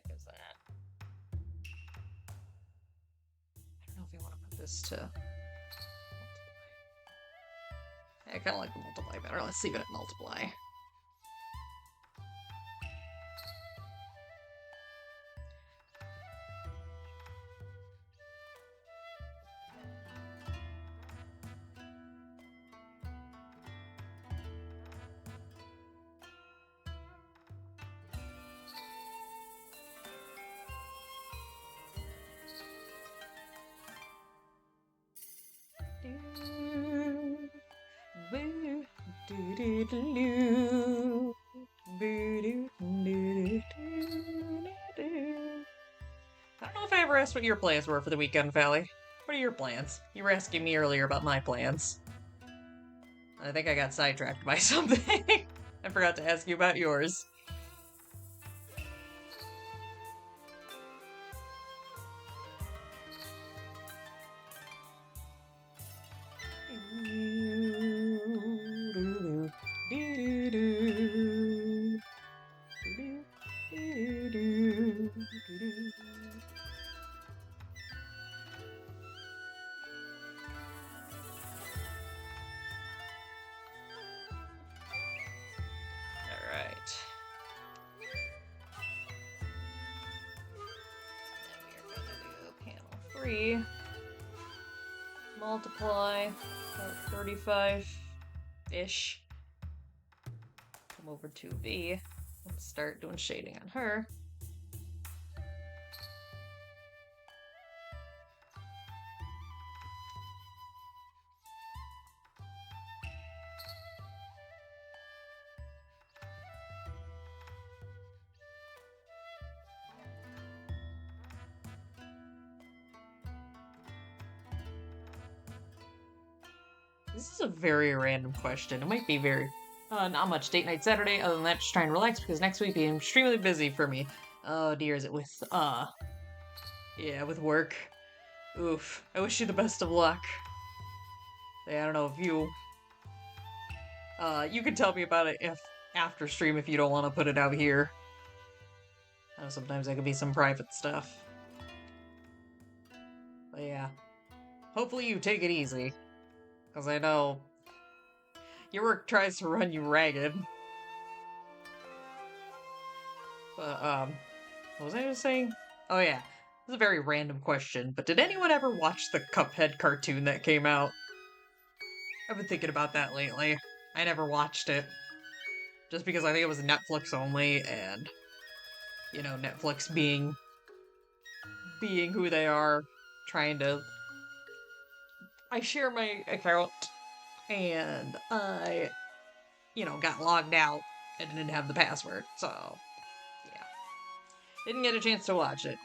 There's that. I don't know if you want to put this to multiply. I kind of like the multiply better. Let's leave it at multiply. I don't know if I ever asked what your plans were for the weekend, Valley. What are your plans? You were asking me earlier about my plans. I think I got sidetracked by something. I forgot to ask you about yours. Alright. Then we are gonna do panel 3. Multiply about 35-ish. Come over to V. Let's start doing shading on her. This is a very random question. It might be very not much date night Saturday. Other than that, just trying to relax because next week being extremely busy for me. Oh dear, is it with yeah, with work. Oof. I wish you the best of luck. I don't know if you you can tell me about it if after stream if you don't want to put it out here. I know sometimes that could be some private stuff. But yeah. Hopefully you take it easy. Because I know your work tries to run you ragged. But, what was I just saying? Oh yeah, this is a very random question, but did anyone ever watch the Cuphead cartoon that came out? I've been thinking about that lately. I never watched it. Just because I think it was Netflix only, and, you know, Netflix being who they are, trying to... I share my account, and I, you know, got logged out and didn't have the password, so, yeah. Didn't get a chance to watch it.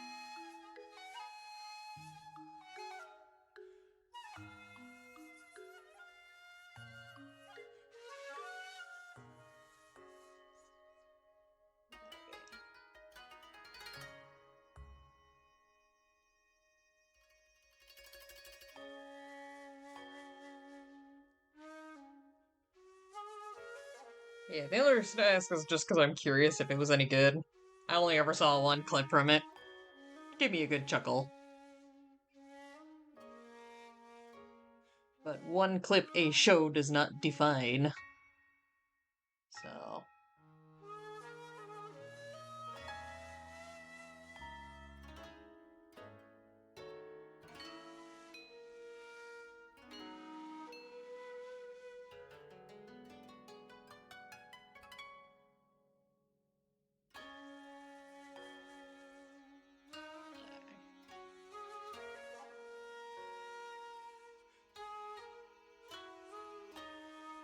Yeah, the other reason I ask is just because I'm curious if it was any good. I only ever saw one clip from it. It gave me a good chuckle. But one clip a show does not define. So...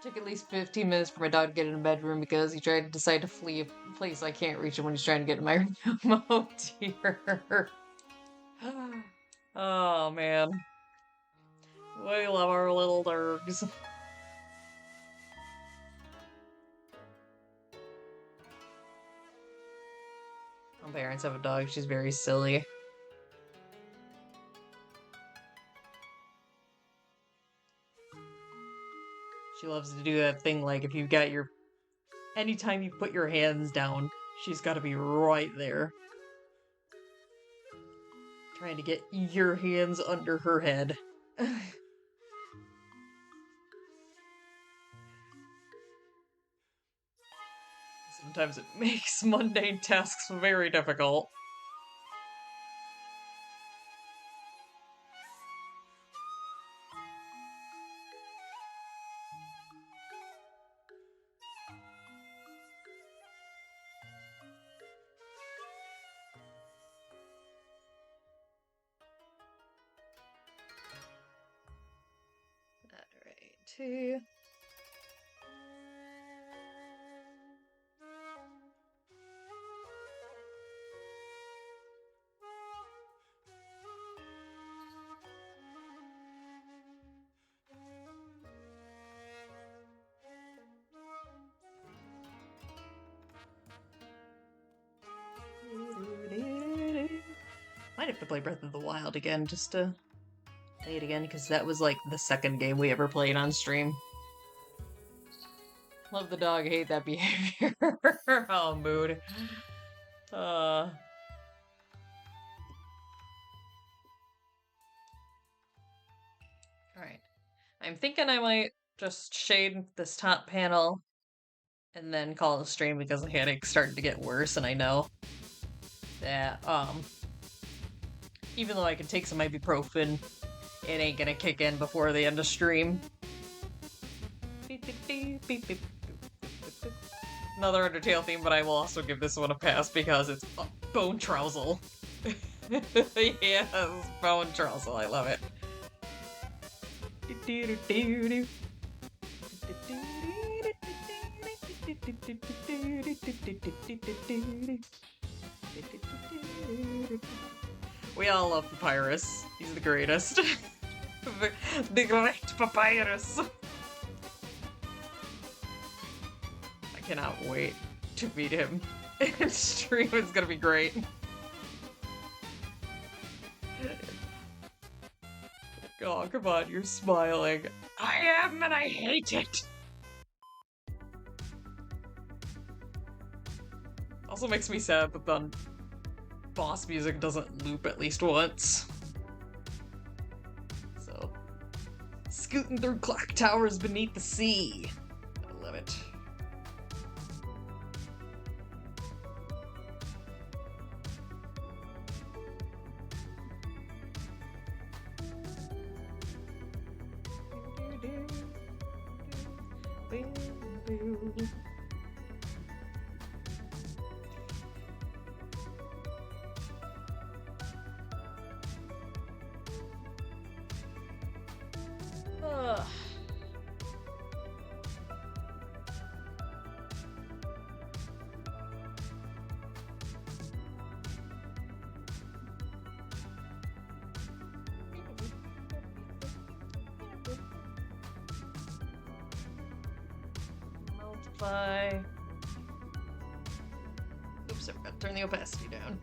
Took at least 15 minutes for my dog to get in the bedroom because he tried to decide to flee a place I can't reach him when he's trying to get in my room. Oh dear. Oh man. We love our little dogs. My parents have a dog, she's very silly. She loves to do that thing like if you've got your... Anytime you put your hands down, she's gotta be right there. Trying to get your hands under her head. Sometimes it makes mundane tasks very difficult. Alright. have to play Breath of the Wild again just to play it again, because that was like the second game we ever played on stream. Love the dog, hate that behavior. Oh, mood. Alright. I'm thinking I might just shade this top panel and then call it a stream because the headache's starting to get worse, and I know that, even though I can take some ibuprofen, it ain't gonna kick in before the end of stream. Another Undertale theme, but I will also give this one a pass because it's Bone Trousel. Yes, Bone Trousel, I love it. We all love Papyrus. He's the greatest. the great Papyrus. I cannot wait to beat him. Stream is gonna be great. Oh, come on, you're smiling. I am, and I hate it! Also makes me sad that the boss music doesn't loop at least once. So, scooting through clock towers beneath the sea. I love it. Multiply. Oops, I forgot to turn the opacity down.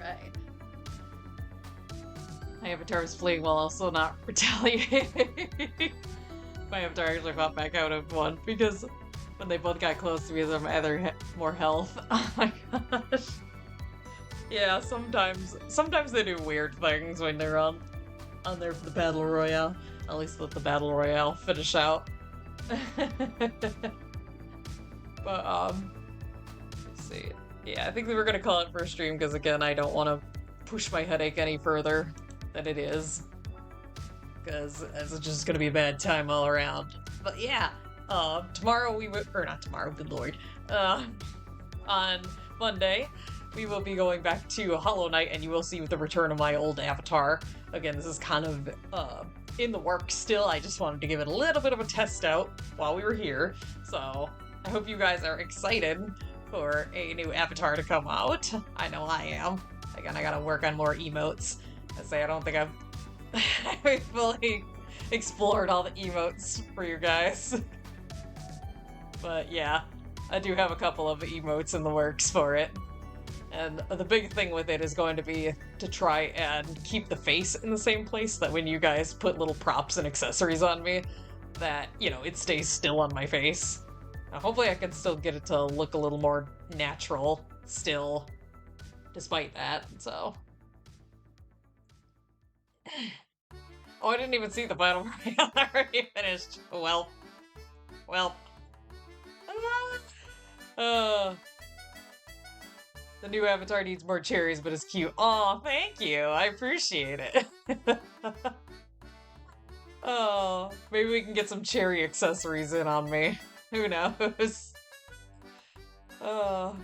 Right. My avatar is fleeing while also not retaliating. My avatar actually popped back out of one because when they both got close to me, they had more health. Oh my gosh. Yeah, sometimes they do weird things when they're on there for the battle royale. At least let the battle royale finish out. But let's see. Yeah, I think that we're gonna call it for a stream because again, I don't want to push my headache any further than it is, because it's just gonna be a bad time all around. But yeah, tomorrow or not tomorrow, good lord, on Monday we will be going back to Hollow Knight, and you will see the return of my old avatar. Again, this is kind of in the works still. I just wanted to give it a little bit of a test out while we were here, so I hope you guys are excited for a new avatar to come out. I know I am. Again, I gotta work on more emotes. I don't think I've fully explored all the emotes for you guys. But yeah, I do have a couple of emotes in the works for it. And the big thing with it is going to be to try and keep the face in the same place, that when you guys put little props and accessories on me, that, you know, it stays still on my face. Hopefully I can still get it to look a little more natural still, despite that, so. Oh, I didn't even see the battle royale already finished. Well. Uh, the new avatar needs more cherries, but it's cute. Aw, thank you. I appreciate it. Oh, maybe we can get some cherry accessories in on me. Who knows? Oh.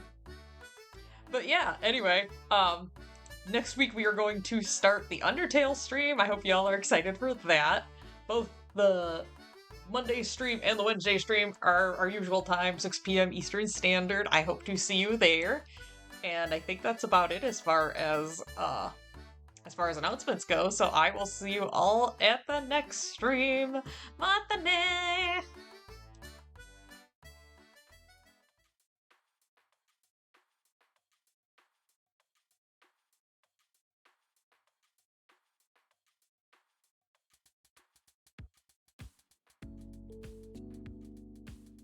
But yeah, anyway, next week we are going to start the Undertale stream. I hope y'all are excited for that. Both the Monday stream and the Wednesday stream are our usual time, 6 p.m. Eastern Standard. I hope to see you there. And I think that's about it as far as announcements go. So I will see you all at the next stream. Matane!